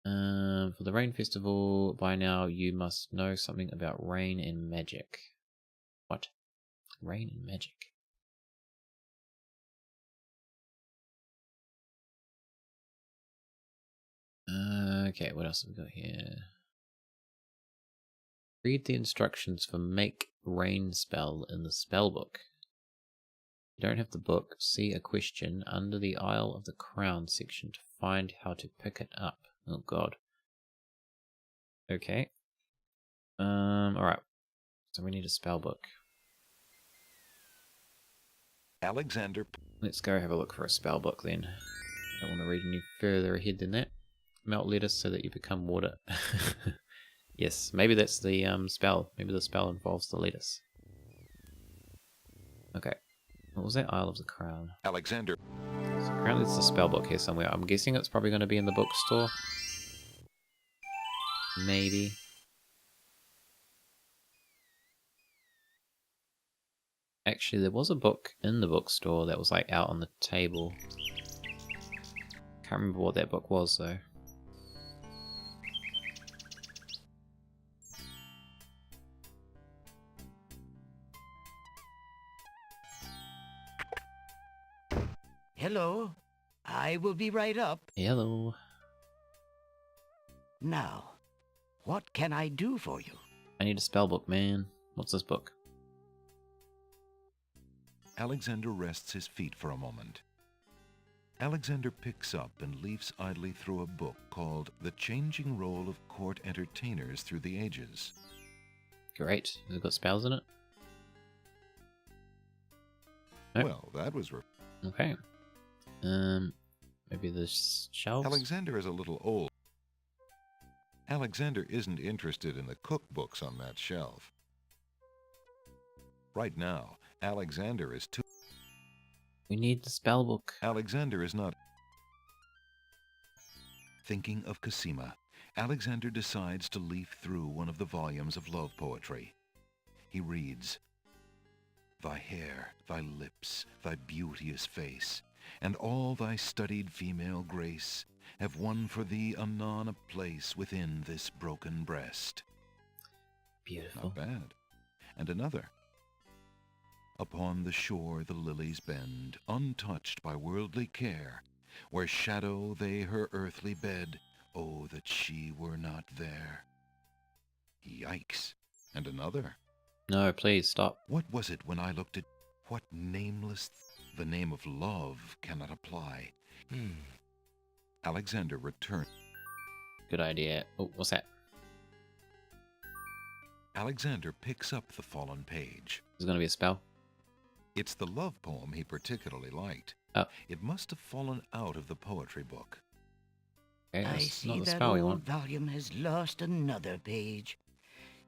For the rain festival, by now you must know something about rain and magic. What? Rain and magic. Okay, what else have we got here? Read the instructions for Make Rain Spell in the spellbook. If you don't have the book, see a question under the Isle of the Crown section to find how to pick it up. Oh god. Okay. Alright. So we need a spellbook. Alexander... Let's go have a look for a spellbook then. Don't want to read any further ahead than that. Melt lettuce so that you become water. Yes, maybe that's the spell. Maybe the spell involves the lettuce. Okay. What was that? Isle of the Crown. Alexander... So apparently there's a spellbook here somewhere. I'm guessing it's probably going to be in the bookstore. Maybe. Actually, there was a book in the bookstore that was like out on the table. Can't remember what that book was though. Hello. I will be right up. Hello. Now, what can I do for you? I need a spellbook, man. What's this book? Alexander rests his feet for a moment. Alexander picks up and leafs idly through a book called The Changing Role of Court Entertainers Through the Ages. Great. Has it got spells in it? Nope. Well, that was... Okay. Maybe the shelves? Alexander is a little old. Alexander isn't interested in the cookbooks on that shelf. Right now, Alexander is too... We need the spellbook. Alexander is not... Thinking of Cosima, Alexander decides to leaf through one of the volumes of love poetry. He reads, "Thy hair, thy lips, thy beauteous face, and all thy studied female grace have won for thee anon a place within this broken breast." Beautiful. Not bad. And another. Upon the shore the lilies bend, untouched by worldly care, where shadow they her earthly bed. Oh, that she were not there. Yikes. And another. No, please, stop. What was it when I looked at what nameless the name of love cannot apply? Alexander returned. Good idea. Oh, what's that? Alexander picks up the fallen page. Is it going to be a spell? It's the love poem he particularly liked. Oh. It must have fallen out of the poetry book. Okay, I that's see not the that spell we old want. volume has lost another page.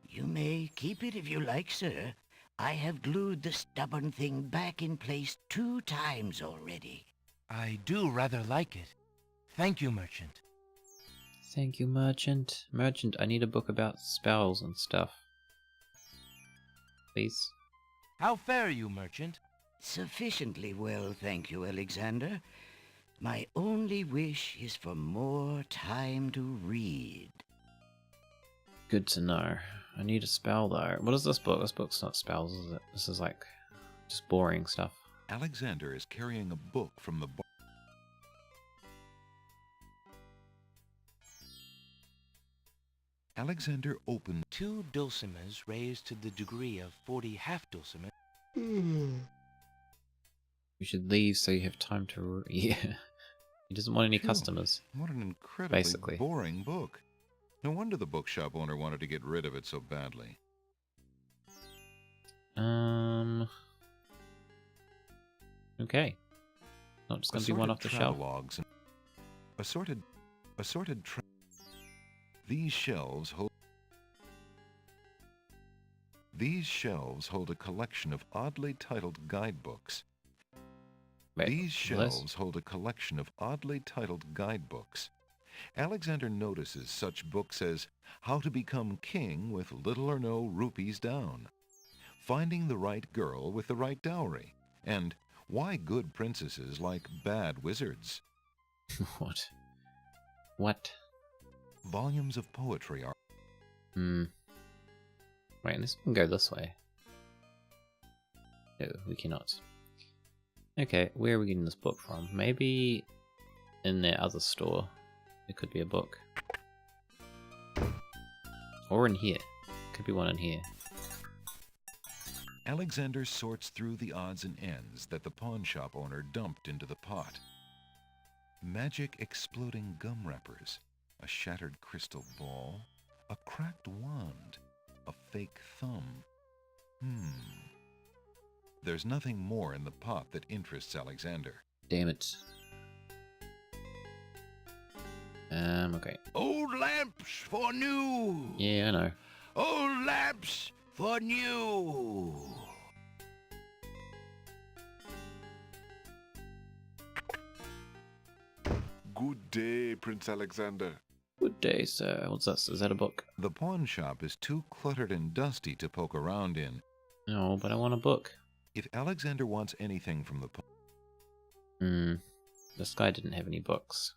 You may keep it if you like, sir. I have glued the stubborn thing back in place 2 times already. I do rather like it. Thank you, Merchant. Thank you, Merchant. Merchant, I need a book about spells and stuff. Please. How fare you, Merchant? Sufficiently well, thank you, Alexander. My only wish is for more time to read. Good to know. I need a spell, though. What is this book? This book's not spells, is it? This is like just boring stuff. Alexander is carrying a book from the bar. Alexander opened 2 dulcimers raised to the degree of 40 half-dulcimers. You should leave so you have time to yeah. He doesn't want any Phew. customers. What an incredibly Basically. boring book. No wonder the bookshop owner wanted to get rid of it so badly. Okay. Not just going to be one off the shelf. Travelogues and assorted These shelves hold a collection of oddly titled guidebooks. Wait, These what is- shelves hold a collection of oddly titled guidebooks. Alexander notices such books as How to Become King with Little or No Rupees Down, Finding the Right Girl with the Right Dowry, and Why Good Princesses Like Bad Wizards. What? What? Volumes of poetry are... Wait, this can go this way. No, we cannot. Okay, where are we getting this book from? Maybe in their other store. There could be a book. Or in here. Could be one in here. Alexander sorts through the odds and ends that the pawn shop owner dumped into the pot. Magic exploding gum wrappers, a shattered crystal ball, a cracked wand, a fake thumb. There's nothing more in the pot that interests Alexander. Damn it. Okay. Old lamps for new! Yeah, I know. Old lamps for new! Good day, Prince Alexander. Good day, sir. What's this? Is that a book? The pawn shop is too cluttered and dusty to poke around in. No, but I want a book. If Alexander wants anything from the This guy didn't have any books.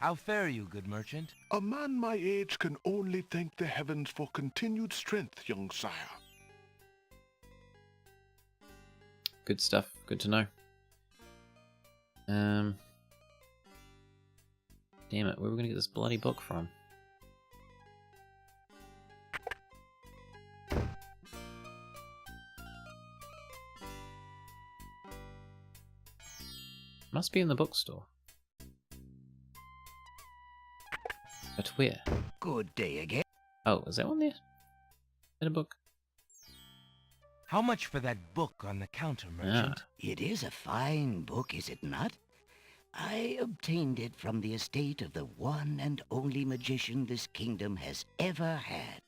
How fare you, good merchant? A man my age can only thank the heavens for continued strength, young sire. Good stuff. Good to know. Damn it, where are we gonna get this bloody book from? Must be in the bookstore. But where? Good day again. Oh, is that one there? Is that a book? How much for that book on the counter, merchant? It is a fine book, is it not? I obtained it from the estate of the one and only magician this kingdom has ever had.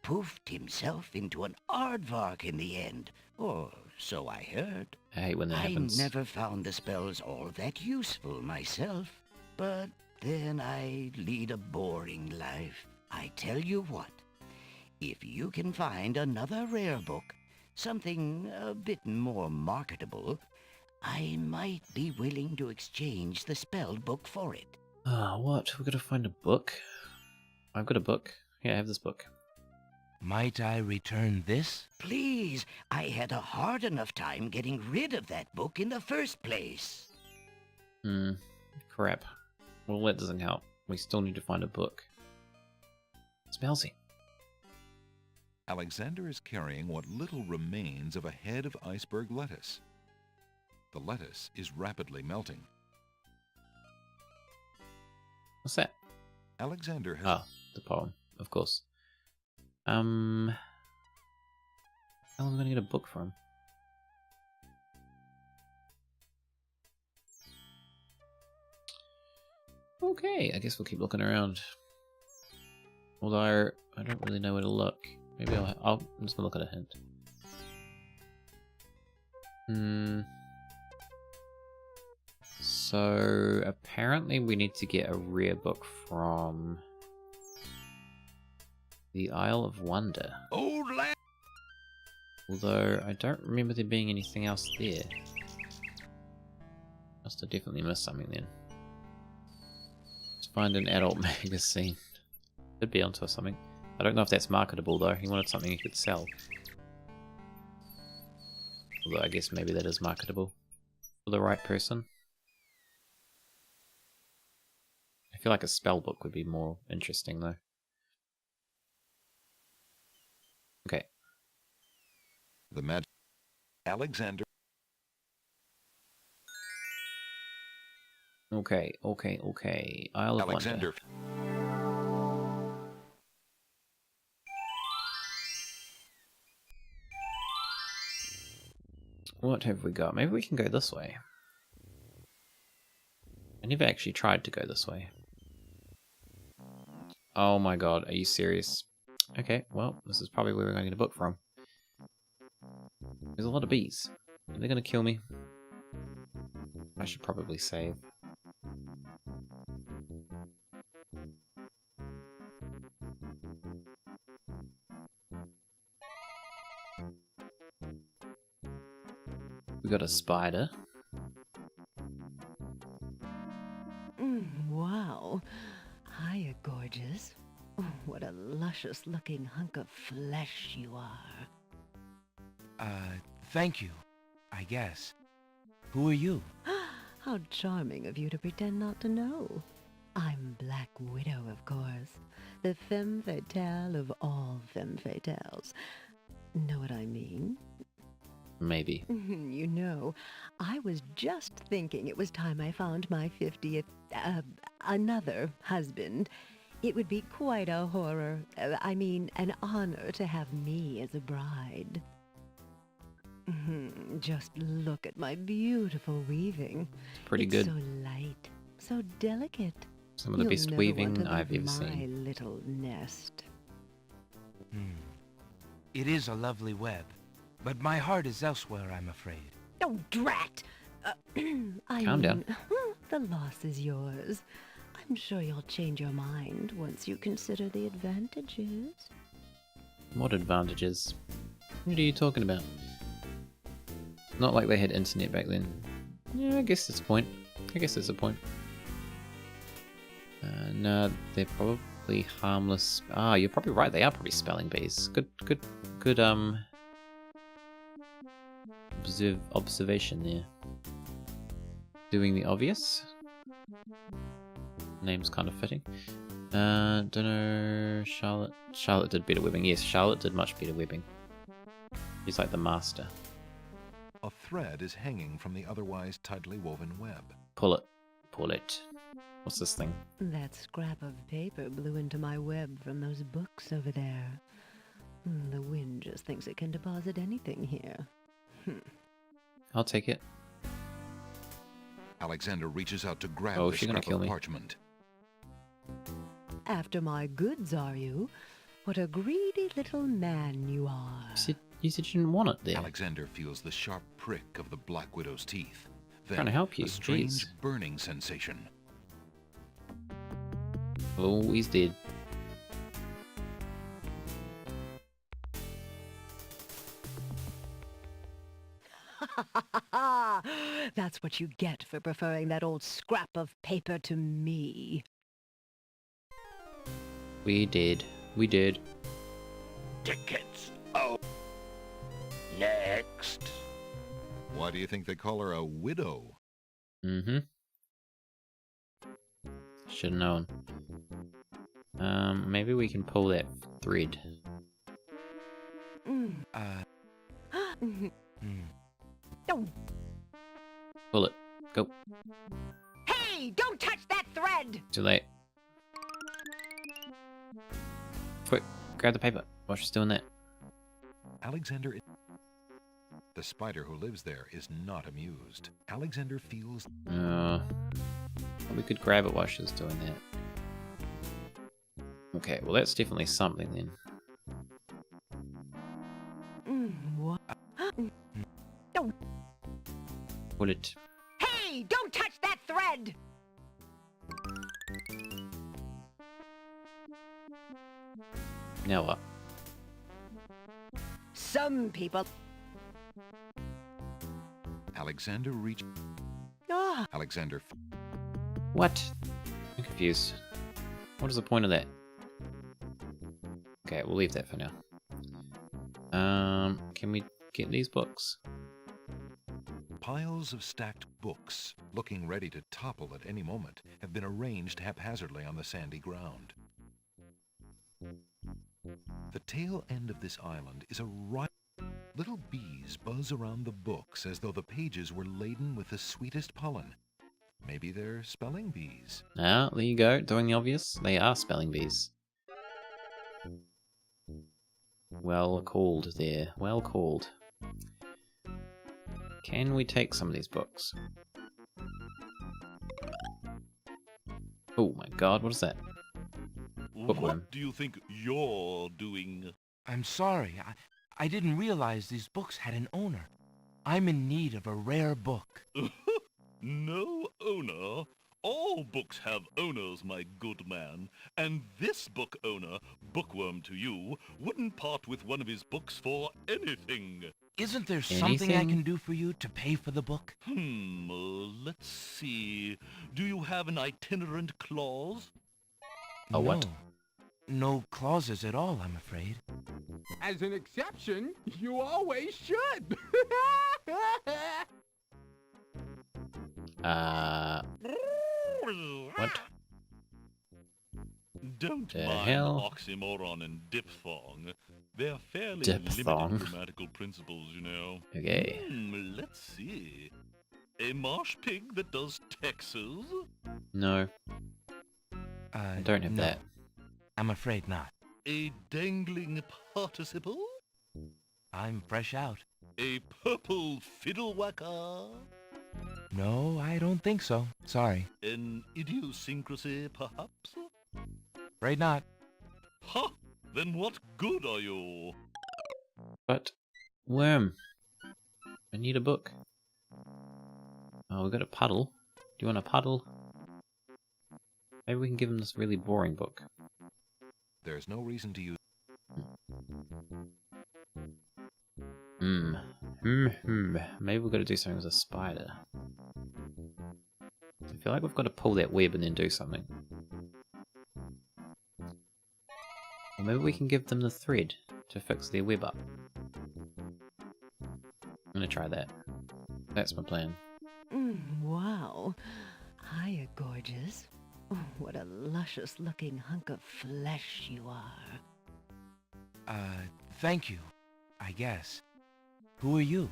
Poofed himself into an aardvark in the end, or so I heard. I hate when that happens. I never found the spells all that useful myself, but then I lead a boring life. I tell you what, if you can find another rare book, something a bit more marketable, I might be willing to exchange the spelled book for it. Ah, what? We're gonna find a book? I've got a book. Yeah, I have this book. Might I return this? Please, I had a hard enough time getting rid of that book in the first place. Crap. Well, that doesn't help. We still need to find a book. Spellsy. Alexander is carrying what little remains of a head of iceberg lettuce. The lettuce is rapidly melting. What's that? Alexander has... Ah, the poem, of course. How am I going to get a book from? Okay, I guess we'll keep looking around. Although, I don't really know where to look. Maybe I'm just going to look at a hint. So, apparently we need to get a rare book from the Isle of Wonder. Old land. Although, I don't remember there being anything else there. Must have definitely missed something then. Let's find an adult magazine. Could be onto something. I don't know if that's marketable though. He wanted something he could sell. Although I guess maybe that is marketable for the right person. I feel like a spell book would be more interesting though. Okay. The magic... Alexander... Okay. Isle of Alexander... Wonder. What have we got? Maybe we can go this way. I never actually tried to go this way. Oh my god, are you serious? Okay, well, this is probably where we're going to get a book from. There's a lot of bees. Are they going to kill me? I should probably save. We got a spider. Wow. Hiya, gorgeous. Oh, what a luscious-looking hunk of flesh you are. Thank you, I guess. Who are you? How charming of you to pretend not to know. I'm Black Widow, of course. The femme fatale of all femme fatales. Know what I mean? Maybe. You know, I was just thinking it was time I found my 50th, another husband. It would be quite a horror, an honor to have me as a bride. Just look at my beautiful weaving. It's pretty It's good. so light, so delicate. Some of the You'll best never weaving want to I've leave ever my seen. little nest. It is a lovely web, but my heart is elsewhere, I'm afraid. Oh, drat! Calm down. The loss is yours. I'm sure you'll change your mind once you consider the advantages. What advantages? What are you talking about? Not like they had internet back then. Yeah, I guess that's a point. No, they're probably harmless. Ah, you're probably right. They are probably spelling bees. Good, observation there. Doing the obvious. Name's kind of fitting. Don't know. Charlotte did better webbing. Yes, Charlotte did much better webbing. She's like the master. A thread is hanging from the otherwise tightly woven web. Pull it. What's this thing? That scrap of paper blew into my web from those books over there. The wind just thinks it can deposit anything here. I'll take it. Alexander reaches out to grab Oh, the she's gonna scrap kill of me. parchment. After my goods, are you? What a greedy little man you are. You said you didn't want it there. Alexander feels the sharp prick of the Black Widow's teeth. Then, Trying to help you, a strange jeez. burning sensation. Oh, he's dead. That's what you get for preferring that old scrap of paper to me. We did. tickets. Oh. Next. Why do you think they call her a widow? Mm-hmm. Should have known. Maybe we can pull that thread. Oh. Pull it. Go. Hey, don't touch that thread! Too late. Quick, grab the paper while she's doing that. Alexander... The spider who lives there is not amused. Alexander feels... We could grab it while she's doing that. Okay, well that's definitely something then. What? Pull it. Hey, don't touch that thread! Now what? Some people... Alexander reached... Ah, Alexander... What? I'm confused. What is the point of that? Okay, we'll leave that for now. Can we get these books? Piles of stacked books, looking ready to topple at any moment, have been arranged haphazardly on the sandy ground. The tail end of this island is a ripe... Little bees buzz around the books as though the pages were laden with the sweetest pollen. Maybe they're spelling bees. Ah, there you go, doing the obvious. They are spelling bees. Well called there, well called. Can we take some of these books? Oh my god, what is that? Bookworm. What do you think you're doing? I'm sorry. I didn't realize these books had an owner. I'm in need of a rare book. No owner? All books have owners, my good man. And this book owner, Bookworm to you, wouldn't part with one of his books for anything. Isn't there something I can do for you to pay for the book? Let's see. Do you have an itinerant clause? A what? No clauses at all, I'm afraid. As an exception, you always should. What? Don't The mind hell? oxymoron and diphthong. They're fairly Diphthong. limited grammatical principles, you know. Okay. Let's see. A marsh pig that does Texas? No, I don't have no. that. I'm afraid not. A dangling participle? I'm fresh out. A purple fiddle whacker? No, I don't think so. Sorry. An idiosyncrasy, perhaps? Afraid not. Ha! Then what good are you? But, worm. I need a book. Oh, we got a puddle. Do you want a puddle? Maybe we can give him this really boring book. There's no reason to use... Maybe we've got to do something with a spider. I feel like we've got to pull that web and then do something. Or maybe we can give them the thread to fix their web up. I'm gonna try that. That's my plan. Wow. Hiya, gorgeous. Oh, what a luscious-looking hunk of flesh you are. Thank you, I guess. Who are you?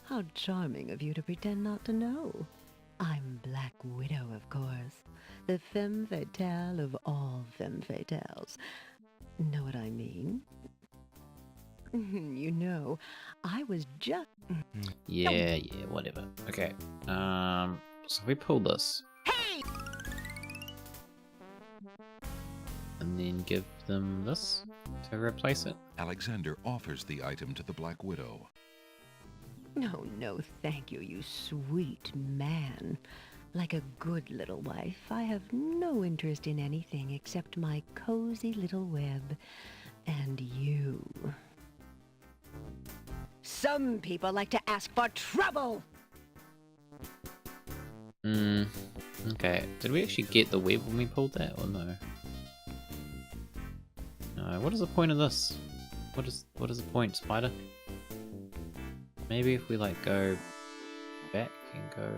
How charming of you to pretend not to know. I'm Black Widow, of course. The femme fatale of all femme fatales. Know what I mean? You know, I was just... Yeah, whatever. Okay. So we pull this. Hey! And then give them this to replace it. Alexander offers the item to the Black Widow. No, no, thank you, you sweet man. Like a good little wife, I have no interest in anything except my cozy little web and you. Some people like to ask for trouble! Okay. Did we actually get the web when we pulled that, or no? No, what is the point of this? what is the point, spider? Maybe if we like go back and go.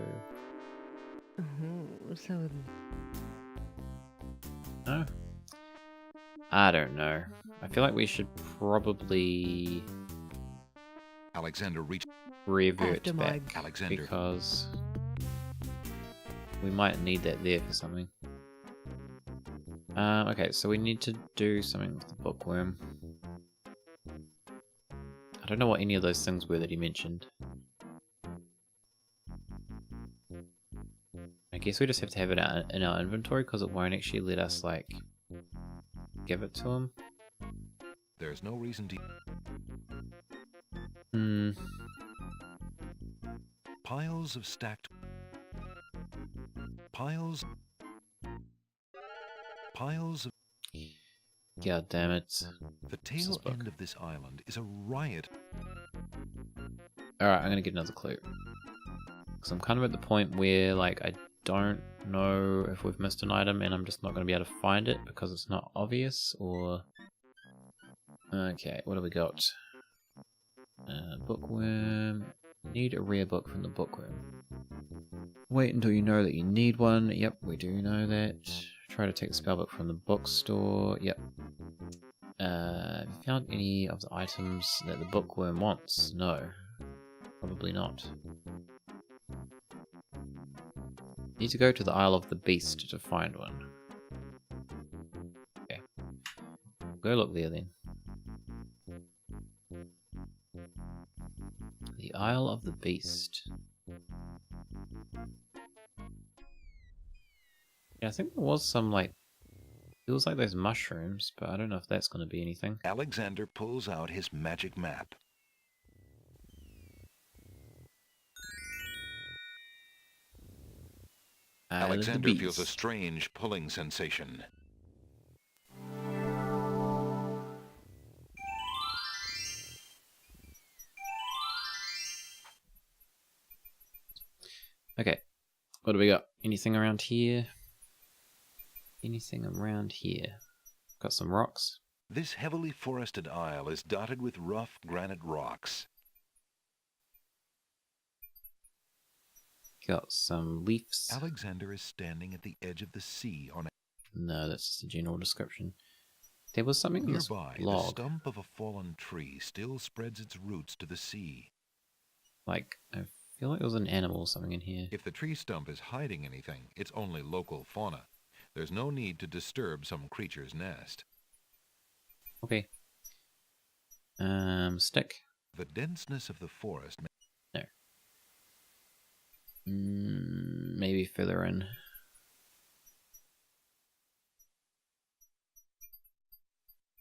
Oh, so No. I don't know. I feel like we should probably Alexander reached revert After back my- Alexander. because we might need that there for something. Okay, so we need to do something with the bookworm. I don't know what any of those things were that he mentioned. I guess we just have to have it out in our inventory because it won't actually let us, like, give it to him. There's no reason to. Piles of stacked. Piles of. God damn it. The What's this tail book? end of this island is a riot. Alright, I'm gonna get another clue. Because I'm kind of at the point where, like, I don't know if we've missed an item and I'm just not gonna be able to find it because it's not obvious, or... Okay, what do we got? Bookworm. Need a rare book from the bookworm. Wait until you know that you need one. Yep, we do know that. Try to take the spellbook from the bookstore. Yep. Have you found any of the items that the bookworm wants? No. Probably not. Need to go to the Isle of the Beast to find one. Okay. Go look there then. The Isle of the Beast. Yeah, I think there was some, like, it was like those mushrooms, but I don't know if that's going to be anything. Alexander pulls out his magic map. Alexander feels a strange pulling sensation. Okay, what do we got? Anything around here? Anything around here? Got some rocks. This heavily forested isle is dotted with rough granite rocks. Got some leaves. Alexander is standing at the edge of the sea on a... No, that's just a general description. There was something in this Nearby, the log. stump of a fallen tree still spreads its roots to the sea. Like, I feel like there was an animal or something in here. If the tree stump is hiding anything, it's only local fauna. There's no need to disturb some creature's nest. Okay. Stick. The denseness of the forest... No. Maybe further in.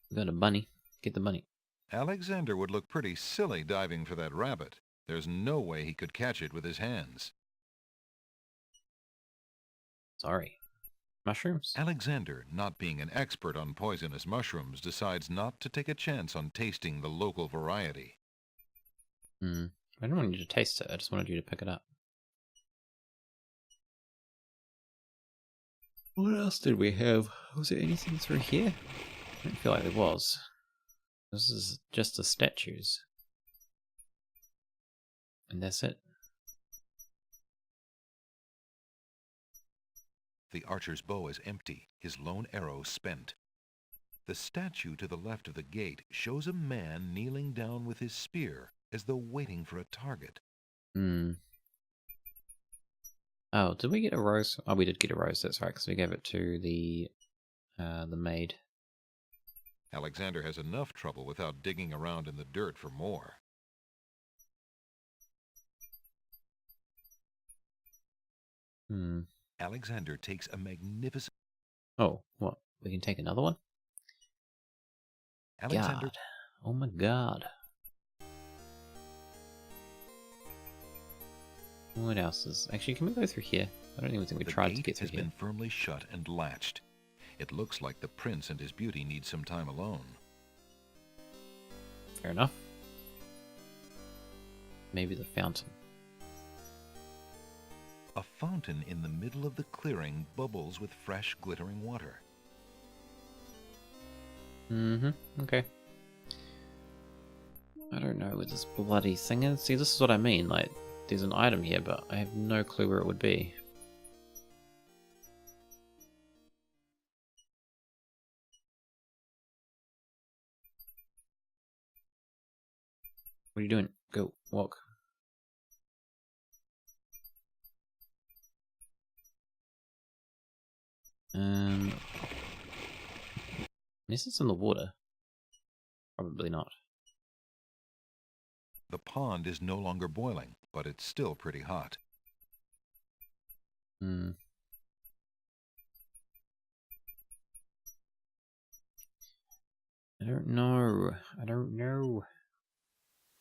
We got a bunny. Get the bunny. Alexander would look pretty silly diving for that rabbit. There's no way he could catch it with his hands. Sorry. Mushrooms? Alexander, not being an expert on poisonous mushrooms, decides not to take a chance on tasting the local variety. I don't want you to taste it, I just wanted you to pick it up. What else did we have? Was there anything through here? I don't feel like there was. This is just the statues. And that's it. The archer's bow is empty, his lone arrow spent. The statue to the left of the gate shows a man kneeling down with his spear, as though waiting for a target. Oh, did we get a rose? Oh, we did get a rose, that's right, because we gave it to the maid. Alexander has enough trouble without digging around in the dirt for more. Alexander takes a magnificent... Oh, what? We can take another one? Alexander... God. Oh my god. What else is... Actually, can we go through here? I don't even think we tried to get through here. The gate has been firmly shut and latched. It looks like the prince and his beauty need some time alone. Fair enough. Maybe the fountain. A fountain in the middle of the clearing bubbles with fresh, glittering water. Okay. don't know where this bloody thing is. See, this is what I mean. Like, there's an item here, but I have no clue where it would be. What are you doing? Go, walk. Unless it's in the water. Probably not. The pond is no longer boiling, but it's still pretty hot. I don't know. I don't know.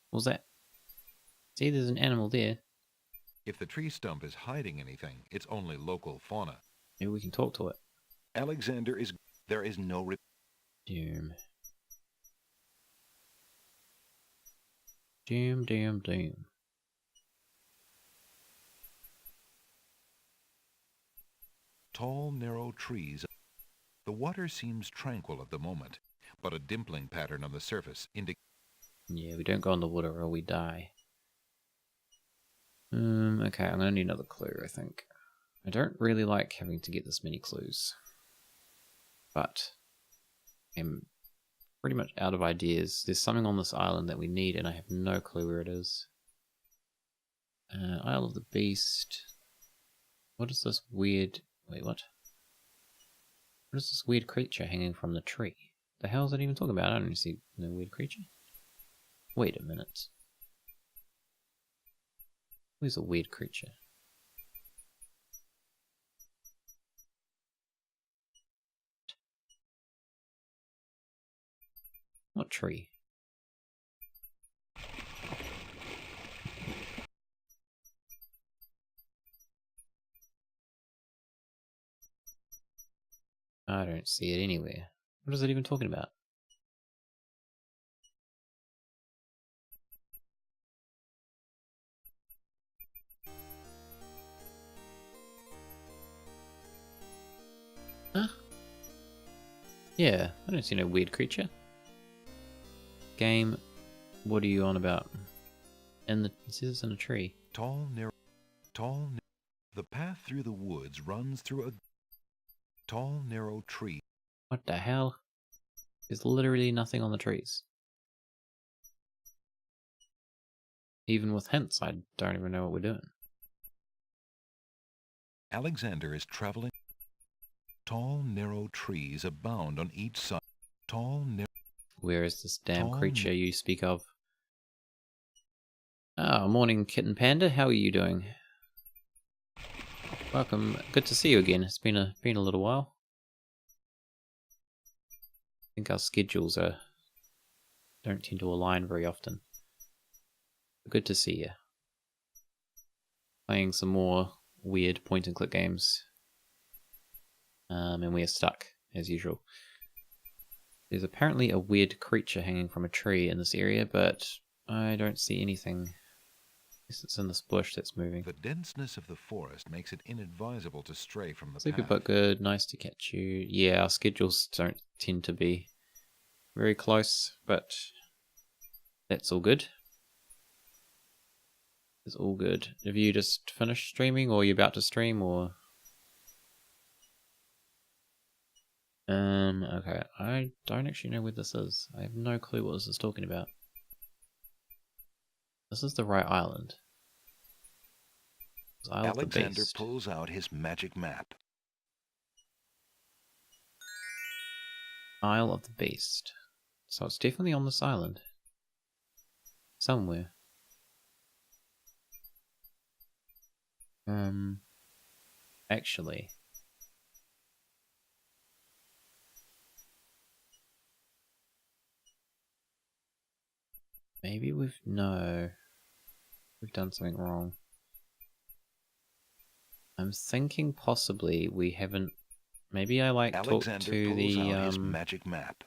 What was that? See, there's an animal there. If the tree stump is hiding anything, it's only local fauna. Maybe we can talk to it. Alexander is... There is no... Doom. Doom, doom, doom. Tall, narrow trees. The water seems tranquil at the moment, but a dimpling pattern on the surface indicates... Yeah, we don't go in the water or we die. Okay, I'm gonna need another clue, I think. I don't really like having to get this many clues. But I'm pretty much out of ideas. There's something on this island that we need and I have no clue where it is. Isle of the Beast. What is this weird... Wait, what? What is this weird creature hanging from the tree? The hell is that even talking about? I don't see no weird creature. Wait a minute. Where's a weird creature? What tree? I don't see it anywhere. What is it even talking about? Huh? Yeah, I don't see no weird creature. Game, what are you on about? And it says it's in a tree. Tall, narrow... The path through the woods runs through a tall, narrow tree. What the hell? There's literally nothing on the trees. Even with hints, I don't even know what we're doing. Alexander is traveling. Tall, narrow trees abound on each side. Tall, narrow... Where is this damn creature you speak of? Ah, morning, Kitten Panda. How are you doing? Welcome. Good to see you again. It's been a little while. I think our schedules don't tend to align very often. Good to see you. Playing some more weird point-and-click games. And we are stuck, as usual. There's apparently a weird creature hanging from a tree in this area, but I don't see anything. I guess it's in this bush that's moving. The denseness of the forest makes it inadvisable to stray from the Sleepy path. but good, nice to catch you. Yeah, our schedules don't tend to be very close, but that's all good. It's all good. Have you just finished streaming, or are you about to stream, or... Okay, I don't actually know where this is. I have no clue what this is talking about. This is the right island. It's Isle of the Alexander Beast. pulls out his magic map. Isle of the Beast. So it's definitely on this island. Somewhere. Actually... Maybe we've done something wrong. I'm thinking possibly we haven't. Maybe I talked to the magic map.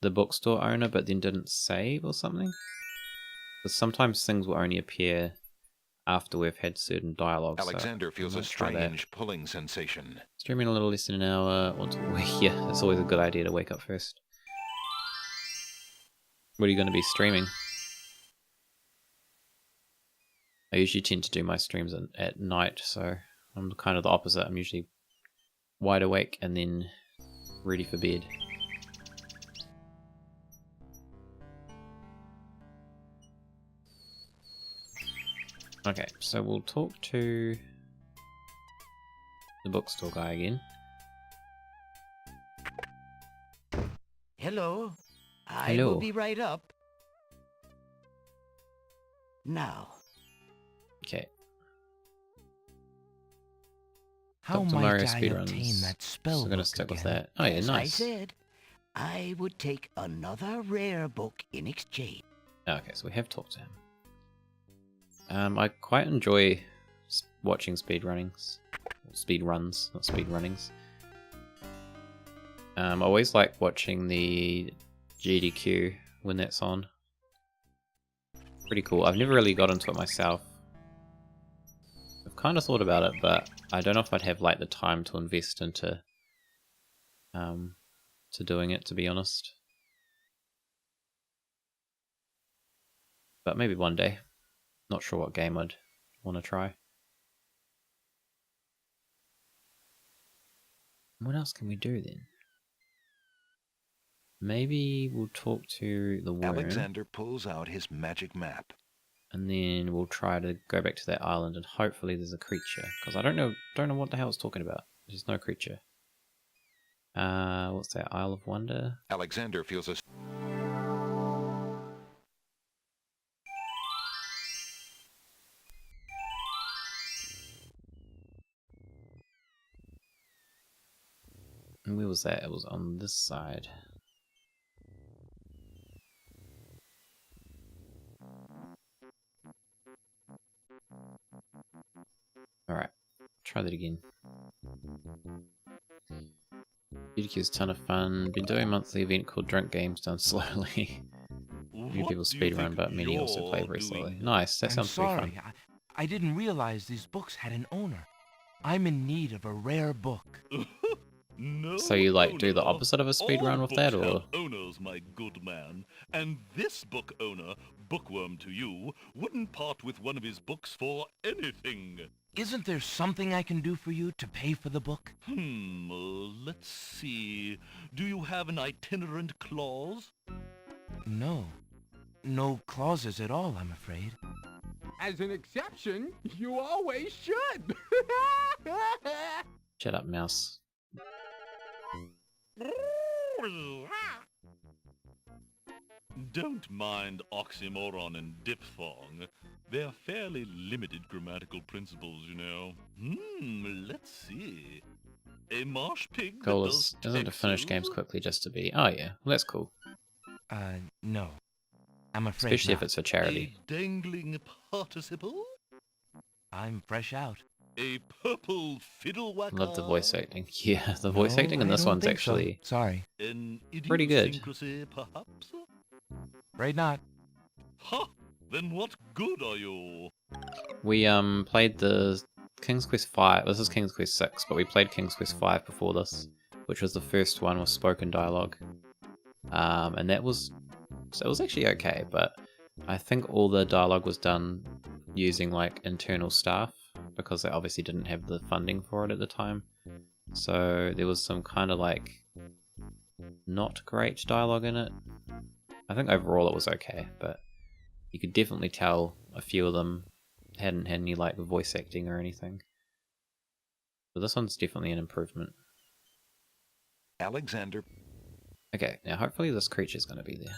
The bookstore owner, but then didn't save or something. Because sometimes things will only appear after we've had certain dialogue. Alexander feels a strange pulling sensation. Streaming a little less than an hour. Yeah, it's always a good idea to wake up first. What are you going to be streaming? I usually tend to do my streams at night, so I'm kind of the opposite. I'm usually wide awake and then ready for bed. Okay, so we'll talk to the bookstore guy again. Hello. I Hello. will be right up. Now. Okay. How Dr. might Mario I speedruns. obtain that spell So I'm gonna book stick with again? that. Oh yeah, As I nice. said, I would take another rare book in exchange. Okay, so we have talked to him. I quite enjoy watching speedrunnings. Speedruns, not speedrunnings. I always like watching the GDQ when that's on. Pretty cool. I've never really got into it myself. I've kind of thought about it, but I don't know if I'd have like the time to invest into to doing it, to be honest. But maybe one day. Not sure what game I'd want to try. What else can we do then? Maybe we'll talk to the worm. Alexander pulls out his magic map. And then we'll try to go back to that island and hopefully there's a creature. Because I don't know what the hell it's talking about. There's no creature. What's that? Isle of Wonder? Alexander feels a... And where was that? It was on this side. Alright, try that again. GDQ is a ton of fun. Been doing a monthly event called Drunk Games Done Slowly. Few people speedrun, but many also play very slowly. Nice, that sounds pretty fun. I didn't realize these books had an owner. I'm in need of a rare book. No, So you like do the owner. opposite of a speed All run with books that, or? have owners, my good man. And this book owner, bookworm to you, wouldn't part with one of his books for anything. Isn't there something I can do for you to pay for the book? Let's see. Do you have an itinerant clause? No. No clauses at all, I'm afraid. As an exception, you always should. Shut up, mouse. Don't mind oxymoron and diphthong. They're fairly limited grammatical principles, you know. Let's see. A marsh pig Goal that is, does isn't to finish games Texas? quickly just to be... Oh yeah, well, that's cool. No. I'm afraid Especially if not. it's for charity. A dangling participle? I'm fresh out. A purple fiddle whacker? Love the voice acting. Yeah, the voice No, acting in I this don't one's think so. actually Sorry. An pretty good. idiosyncrasy, perhaps? Afraid not. Ha! Then what good are you? We played the King's Quest 5. This is King's Quest 6, but we played King's Quest 5 before this, which was the first one with spoken dialogue. And that was actually okay, but I think all the dialogue was done using like internal staff because they obviously didn't have the funding for it at the time. So there was some kind of like not great dialogue in it. I think overall it was okay, but you could definitely tell a few of them hadn't had any like voice acting or anything. But this one's definitely an improvement. Alexander. Okay, now hopefully this creature's going to be there.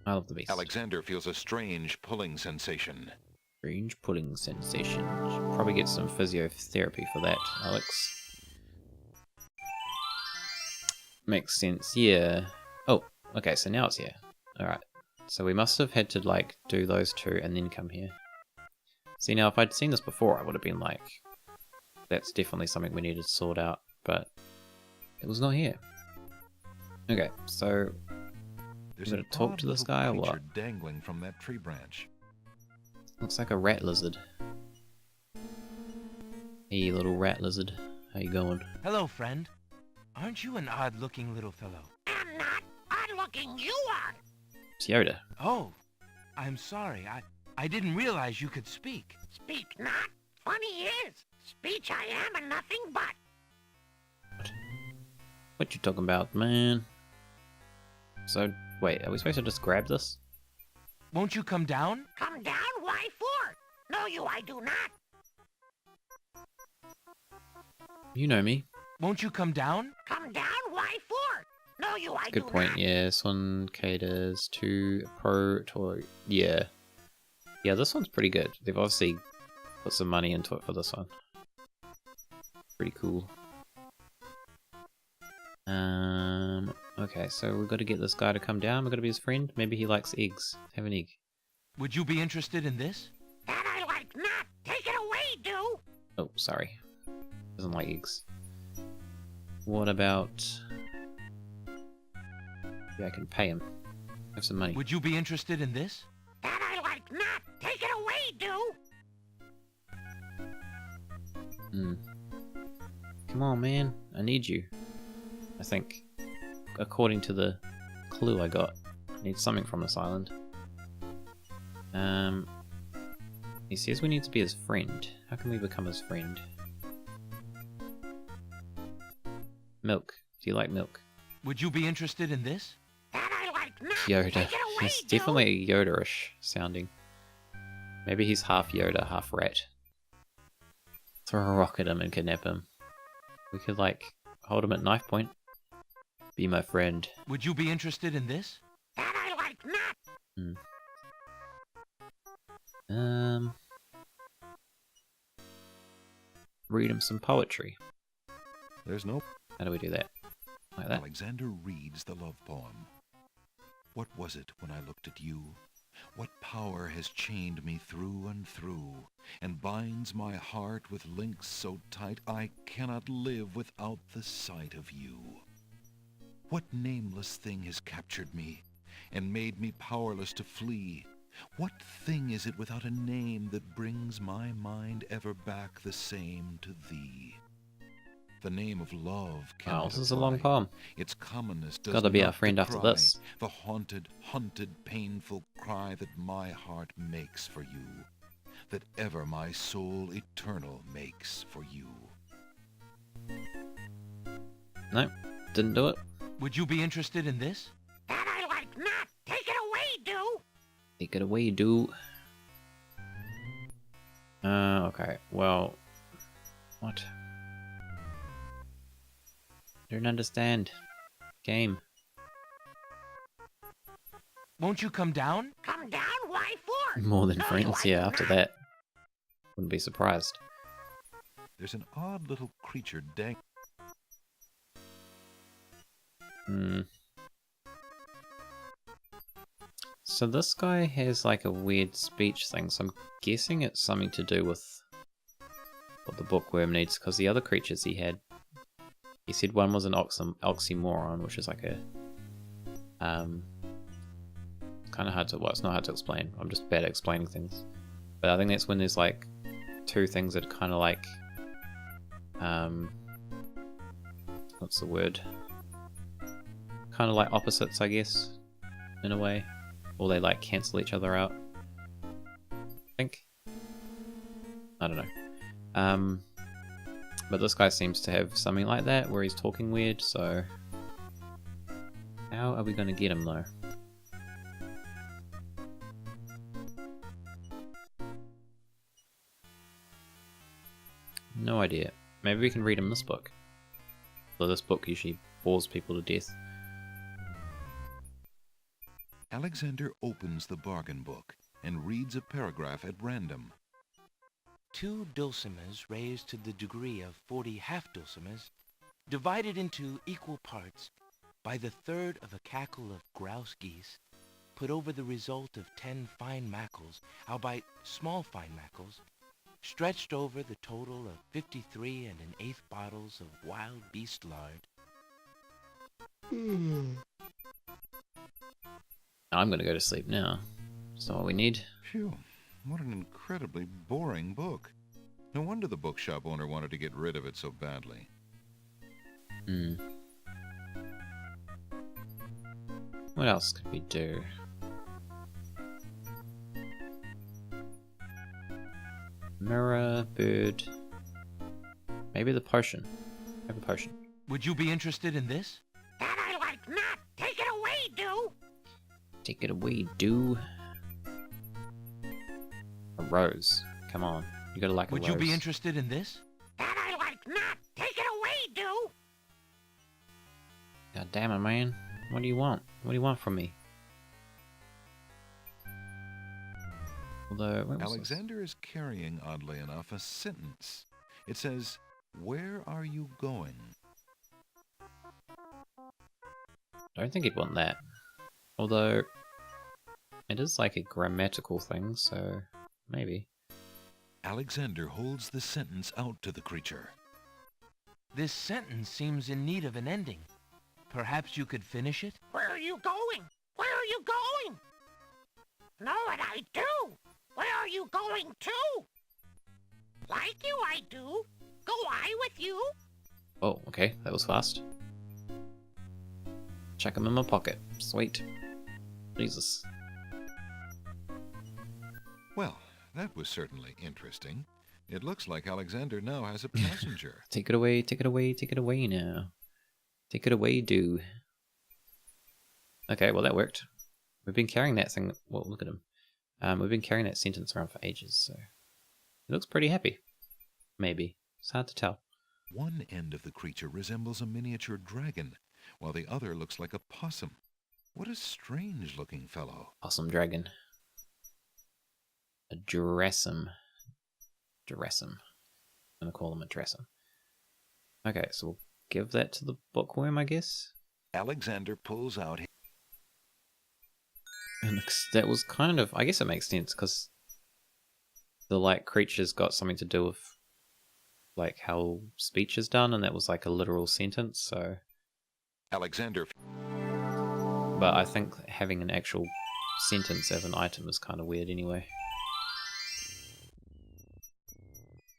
Isle of the Beast. Alexander feels a strange pulling sensation. Strange pulling sensation. Should probably get some physiotherapy for that, Alex. Makes sense, yeah. Oh, okay, so now it's here. Alright. So we must have had to, like, do those two and then come here. See, now if I'd seen this before, I would have been like, that's definitely something we needed to sort out, but it was not here. Okay, so There's I'm gonna an talk odd to this little guy or creature what? dangling from that tree branch. Looks like a rat lizard. Hey, little rat lizard. How you going? Hello, friend. Aren't you an odd-looking little fellow? I'm not odd-looking, you are. It's Yoda. Oh, I'm sorry. I didn't realize you could speak. Speak not. Funny is, speech I am and nothing but. What you talking about, man? So, wait, are we supposed to just grab this? Won't you come down? Come down? Why for? No, I do not. You know me. Won't you come down? Come down? Why for? No, I do Good point, not. yeah. This one caters to pro toy. Yeah. Yeah, this one's pretty good. They've obviously put some money into it for this one. Pretty cool. Okay, so we've got to get this guy to come down. We've got to be his friend. Maybe he likes eggs. Have an egg. Would you be interested in this? That I like not. Take it away, do. Oh, sorry. Doesn't like eggs. What about... Yeah, I can pay him. Have some money. Would you be interested in this? That I like not. Take it away, do. Come on, man. I need you. I think. According to the clue I got. I need something from this island. He says we need to be his friend. How can we become his friend? Milk. Do you like milk? Would you be interested in this? That I like not. Yoda. Take it away, He's definitely Yoda-ish sounding. Maybe he's half Yoda, half rat. Throw a rock at him and kidnap him. We could, like, hold him at knife point. Be my friend. Would you be interested in this? That I like not. Read him some poetry. There's no... How do we do that? Like that? Alexander reads the love poem. What was it when I looked at you? What power has chained me through and through, and binds my heart with links so tight I cannot live without the sight of you? What nameless thing has captured me, and made me powerless to flee? What thing is it without a name that brings my mind ever back the same to thee? The name of love cannot this is a long poem. Its commonness does Gotta be not our friend after decry this. the haunted, hunted, painful cry that my heart makes for you, that ever my soul eternal makes for you. No, didn't do it. Would you be interested in this? That I like not. Take it away, do. Take it away, dude. Okay, well... What? Don't understand. Game. Won't you come down? Come down? Why for? More than No, friends, I yeah, do after not. that. Wouldn't be surprised. There's an odd little creature dang... So this guy has like a weird speech thing, so I'm guessing it's something to do with what the bookworm needs, because the other creatures he had, he said one was an oxymoron, which is like a kind of hard to, well, it's not hard to explain. I'm just bad at explaining things. But I think that's when there's like two things that are kind of like what's the word? Kind of like opposites, I guess, in a way. Or they like cancel each other out. I think. I don't know. But this guy seems to have something like that where he's talking weird, so how are we gonna get him though? No idea. Maybe we can read him this book. Though this book usually bores people to death. Alexander opens the bargain book and reads a paragraph at random. 2 dulcimers raised to the degree of 40 half-dulcimers, divided into equal parts by the third of a cackle of grouse geese, put over the result of 10 fine mackles, albeit small fine mackles, stretched over the total of 53 1/8 bottles of wild beast lard. I'm gonna go to sleep now. That's not what we need. Phew, what an incredibly boring book. No wonder the bookshop owner wanted to get rid of it so badly. What else could we do? Mirror, bird. Maybe the potion. Have a potion. Would you be interested in this? That I like not. Take it away, do. Take it away, do. A rose. Come on. You gotta like a rose. Would you be interested in this? That I like not. Take it away, do. God damn it, man. What do you want? What do you want from me? Although, Alexander is carrying, oddly enough, a sentence. It says, "Where are you going?" I don't think he'd want that. Although, it is like a grammatical thing, so maybe. Alexander holds the sentence out to the creature. This sentence seems in need of an ending. Perhaps you could finish it? Where are you going? Where are you going? Know what I do? Where are you going to? Like you, I do. Go I with you. Oh, okay. That was fast. Check him in my pocket. Sweet. Jesus. Well, that was certainly interesting. It looks like Alexander now has a passenger. Take it away, take it away, take it away now. Take it away, do. Okay, well that worked. We've been carrying that thing. Well, look at him. We've been carrying that sentence around for ages, so he looks pretty happy. Maybe. It's hard to tell. One end of the creature resembles a miniature dragon, while the other looks like a possum. What a strange-looking fellow. Possum dragon. A Dressum. Dressum. I'm gonna call him a Dressum. Okay, so we'll give that to the bookworm, I guess. Alexander pulls out his... And that was kind of, I guess it makes sense, because the, like, creature's got something to do with, like, how speech is done, and that was, like, a literal sentence, so... Alexander... But I think having an actual sentence as an item is kind of weird anyway.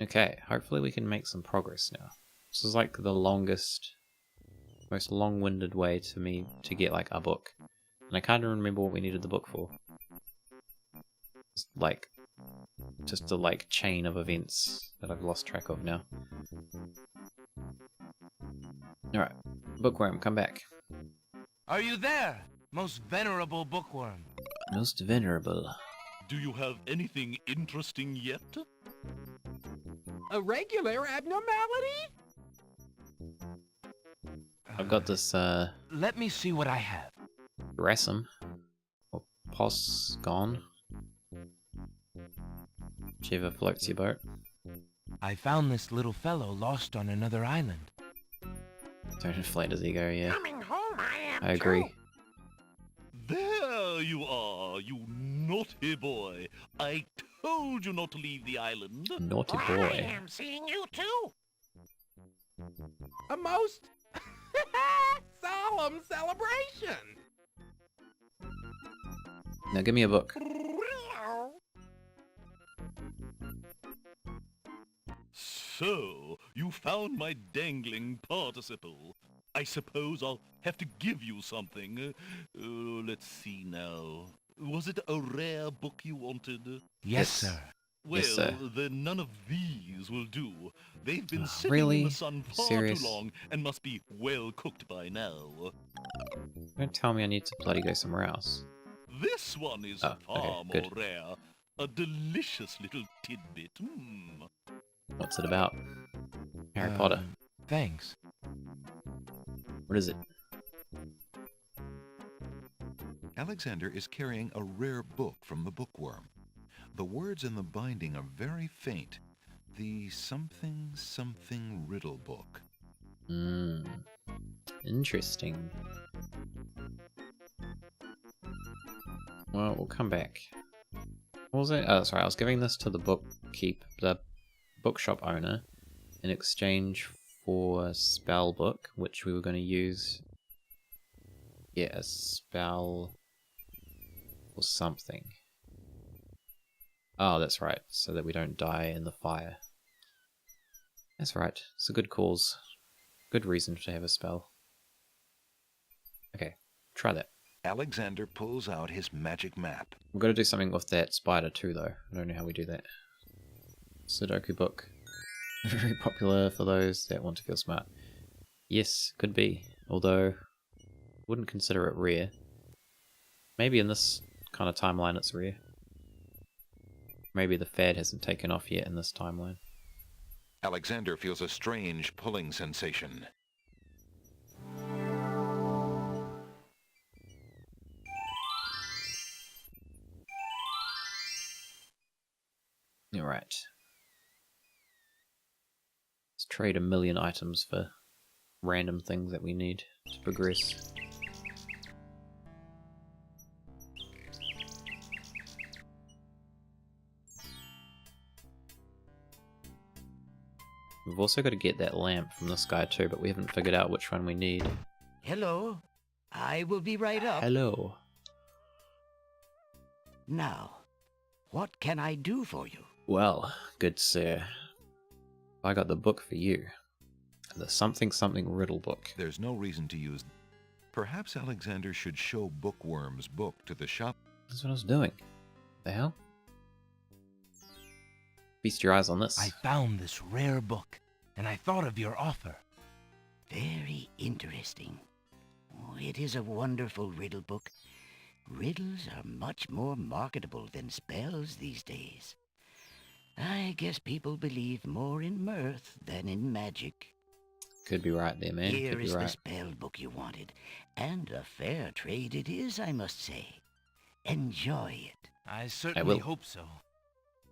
Okay, hopefully we can make some progress now. This is, like, the longest, most long-winded way to me to get, like, a book. And I can't even remember what we needed the book for. It's like, just a like chain of events that I've lost track of now. Alright, bookworm, come back. Are you there, most venerable bookworm? Most venerable. Do you have anything interesting yet? A regular abnormality? I've got this, Let me see what I have. Dressum. Or Posgon. Whichever floats your boat. I found this little fellow lost on another island. Don't inflate his ego, yeah. Coming home, I am I agree. too. There you are, you naughty boy. I told you not to leave the island. Naughty I boy. am seeing you too. A most solemn celebration. Now give me a book. So, you found my dangling participle. I suppose I'll have to give you something. Let's see now. Was it a rare book you wanted? Yes, sir. Well, Yes, sir. then none of these will do. They've been sitting really? in the sun far Serious? too long and must be well cooked by now. Don't tell me I need to bloody go somewhere else. This one is Oh, far okay, more good. rare. A delicious little tidbit. What's it about? Harry Potter. Thanks. What is it? Alexander is carrying a rare book from the bookworm. The words in the binding are very faint. The something riddle book. Interesting. Well, we'll come back. What was it? Oh, sorry, I was giving this to the bookshop owner in exchange for a spell book, which we were going to use. Yeah, a spell or something. Oh, that's right, so that we don't die in the fire. That's right, it's a good cause. Good reason to have a spell. Okay, try that. Alexander pulls out his magic map. We've got to do something with that spider too, though. I don't know how we do that. Sudoku book. Very popular for those that want to feel smart. Yes, could be. Although, wouldn't consider it rare. Maybe in this kind of timeline it's rare. Maybe the fad hasn't taken off yet in this timeline. Alexander feels a strange pulling sensation. Alright. Let's trade 1,000,000 items for random things that we need to progress. We've also got to get that lamp from this guy too, but we haven't figured out which one we need. Hello. I will be right up. Hello. Now, what can I do for you? Well, good sir, I got the book for you. The something riddle book. There's no reason to use... Perhaps Alexander should show Bookworm's book to the shop. That's what I was doing. The hell? Feast your eyes on this. I found this rare book, and I thought of your offer. Very interesting. Oh, it is a wonderful riddle book. Riddles are much more marketable than spells these days. I guess people believe more in mirth than in magic. Could be right there, man. Here Could be is right. the spell book you wanted, and a fair trade it is, I must say. Enjoy it. I certainly hope so.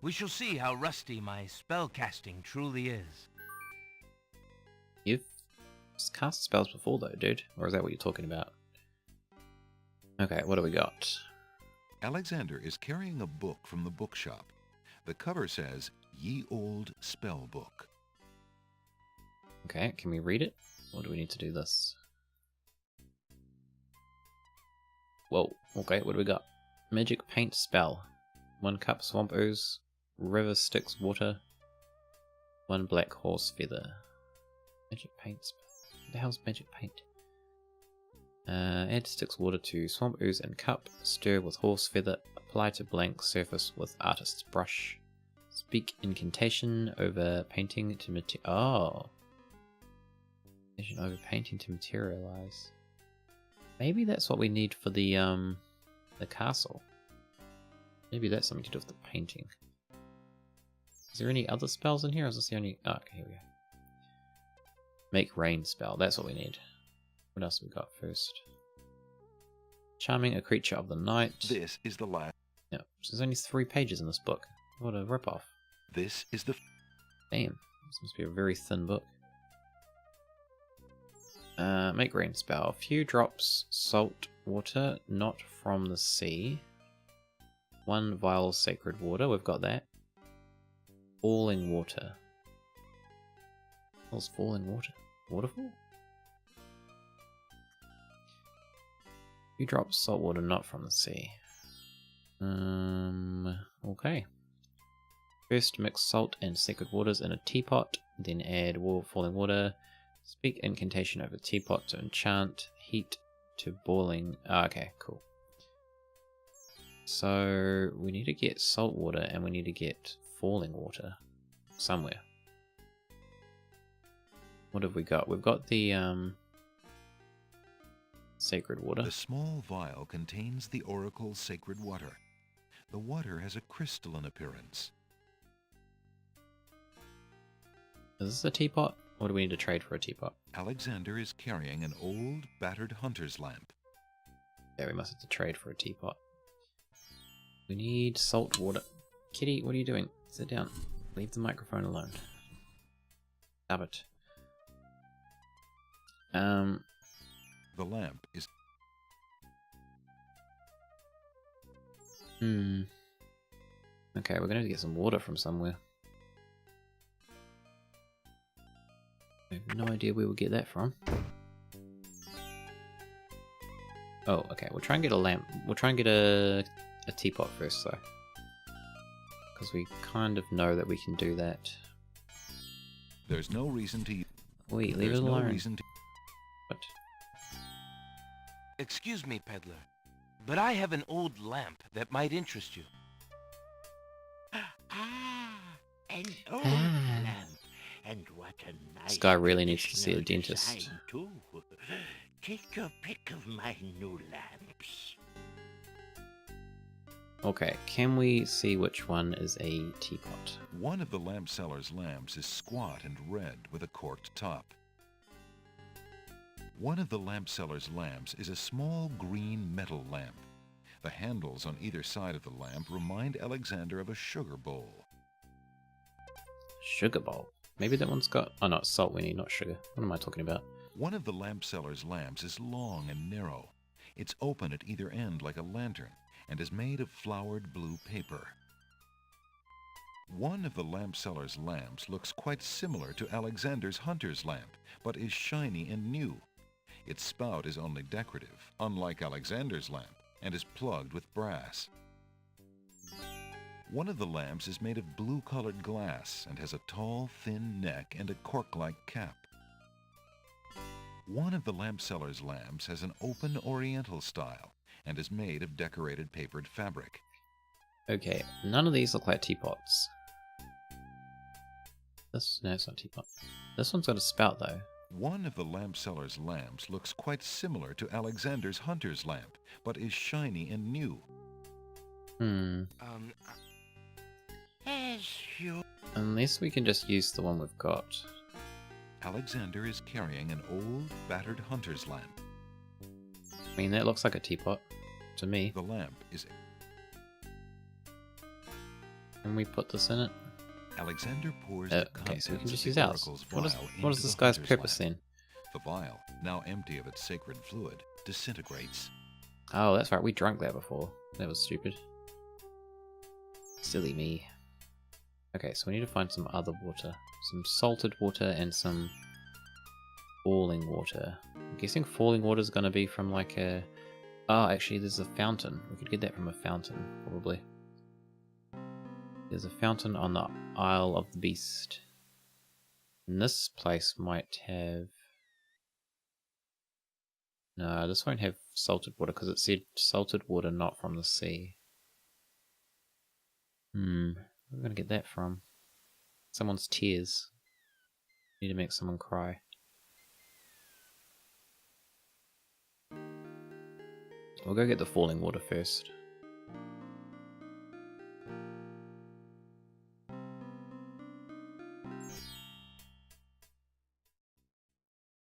We shall see how rusty my spellcasting truly is. You've cast spells before though, dude. Or is that what you're talking about? Okay, what do we got? Alexander is carrying a book from the bookshop. The cover says, Ye Old Spell Book. Okay, can we read it? Or do we need to do this? Whoa, okay, what do we got? Magic paint spell. 1 cup swamp ooze, river Styx water, 1 black horse feather. Magic paint spell. What the hell's magic paint? Add Styx water to swamp ooze and cup, stir with horse feather, apply to blank surface with artist's brush. Speak incantation over painting to over painting to materialize. Maybe that's what we need for the castle. Maybe that's something to do with the painting. Is there any other spells in here? Or is this the only... Oh, okay, here we go. Make rain spell. That's what we need. What else have we got first? Charming a creature of the night. This is the last... Yeah, so there's only 3 pages in this book. What a rip-off. This is the... Damn, this must be a very thin book. Make rain spell. Few drops salt water, not from the sea. 1 vial sacred water, we've got that. Falling water. What's falling water? Waterfall? Few drops salt water, not from the sea. Okay. First mix salt and sacred waters in a teapot, then add falling water. Speak incantation over teapot to enchant, heat to boiling. Okay, cool. So we need to get salt water and we need to get falling water somewhere. What have we got? We've got the sacred water. The small vial contains the oracle's sacred water. The water has a crystalline appearance. Is this a teapot? Or do we need to trade for a teapot? Alexander is carrying an old, battered hunter's lamp. Yeah, we must have to trade for a teapot. We need salt water. Kitty, what are you doing? Sit down. Leave the microphone alone. Stop it. The lamp is... Okay, we're gonna have to get some water from somewhere. I have no idea where we'll get that from. Oh, okay, we'll try and get a lamp. We'll try and get a teapot first, though. Because we kind of know that we can do that. There's no reason to... Wait, leave it alone. No reason to... What? Excuse me, peddler, but I have an old lamp that might interest you. An old Ah. lamp. And what a nice This guy really needs to see a traditional dentist. design, too. Take your pick of my new lamps. Okay, can we see which one is a teapot? One of the lamp seller's lamps is squat and red with a corked top. One of the lamp seller's lamps is a small green metal lamp. The handles on either side of the lamp remind Alexander of a sugar bowl. Sugar bowl? Maybe that one's got... Oh no, it's salt we need, not sugar. What am I talking about? One of the lamp seller's lamps is long and narrow. It's open at either end like a lantern and is made of flowered blue paper. One of the lamp seller's lamps looks quite similar to Alexander's hunter's lamp, but is shiny and new. Its spout is only decorative, unlike Alexander's lamp, and is plugged with brass. One of the lamps is made of blue-colored glass and has a tall, thin neck and a cork-like cap. One of the lamp seller's lamps has an open oriental style and is made of decorated papered fabric. Okay, none of these look like teapots. No, it's not a teapot. This one's got a spout though. One of the lamp seller's lamps looks quite similar to Alexander's hunter's lamp, but is shiny and new. As you... Unless we can just use the one we've got. Alexander is carrying an old, battered hunter's lamp. I mean, that looks like a teapot to me. The lamp is... Can we put this in it? Alexander pours the okay, so we can contents just of use the ours. oracle's What is vial this into the guy's hunter's purpose lamp. then? The vial, now empty of its sacred fluid, disintegrates. Oh, that's right, we drank that before. That was stupid. Silly me. Okay, so we need to find some other water. Some salted water and some falling water. I'm guessing falling water is going to be from like a... Oh, actually there's a fountain. We could get that from a fountain, probably. There's a fountain on the Isle of the Beast. And this place might have... No, this won't have salted water because it said salted water not from the sea. Where are we going to get that from? Someone's tears. Need to make someone cry. We'll go get the falling water first.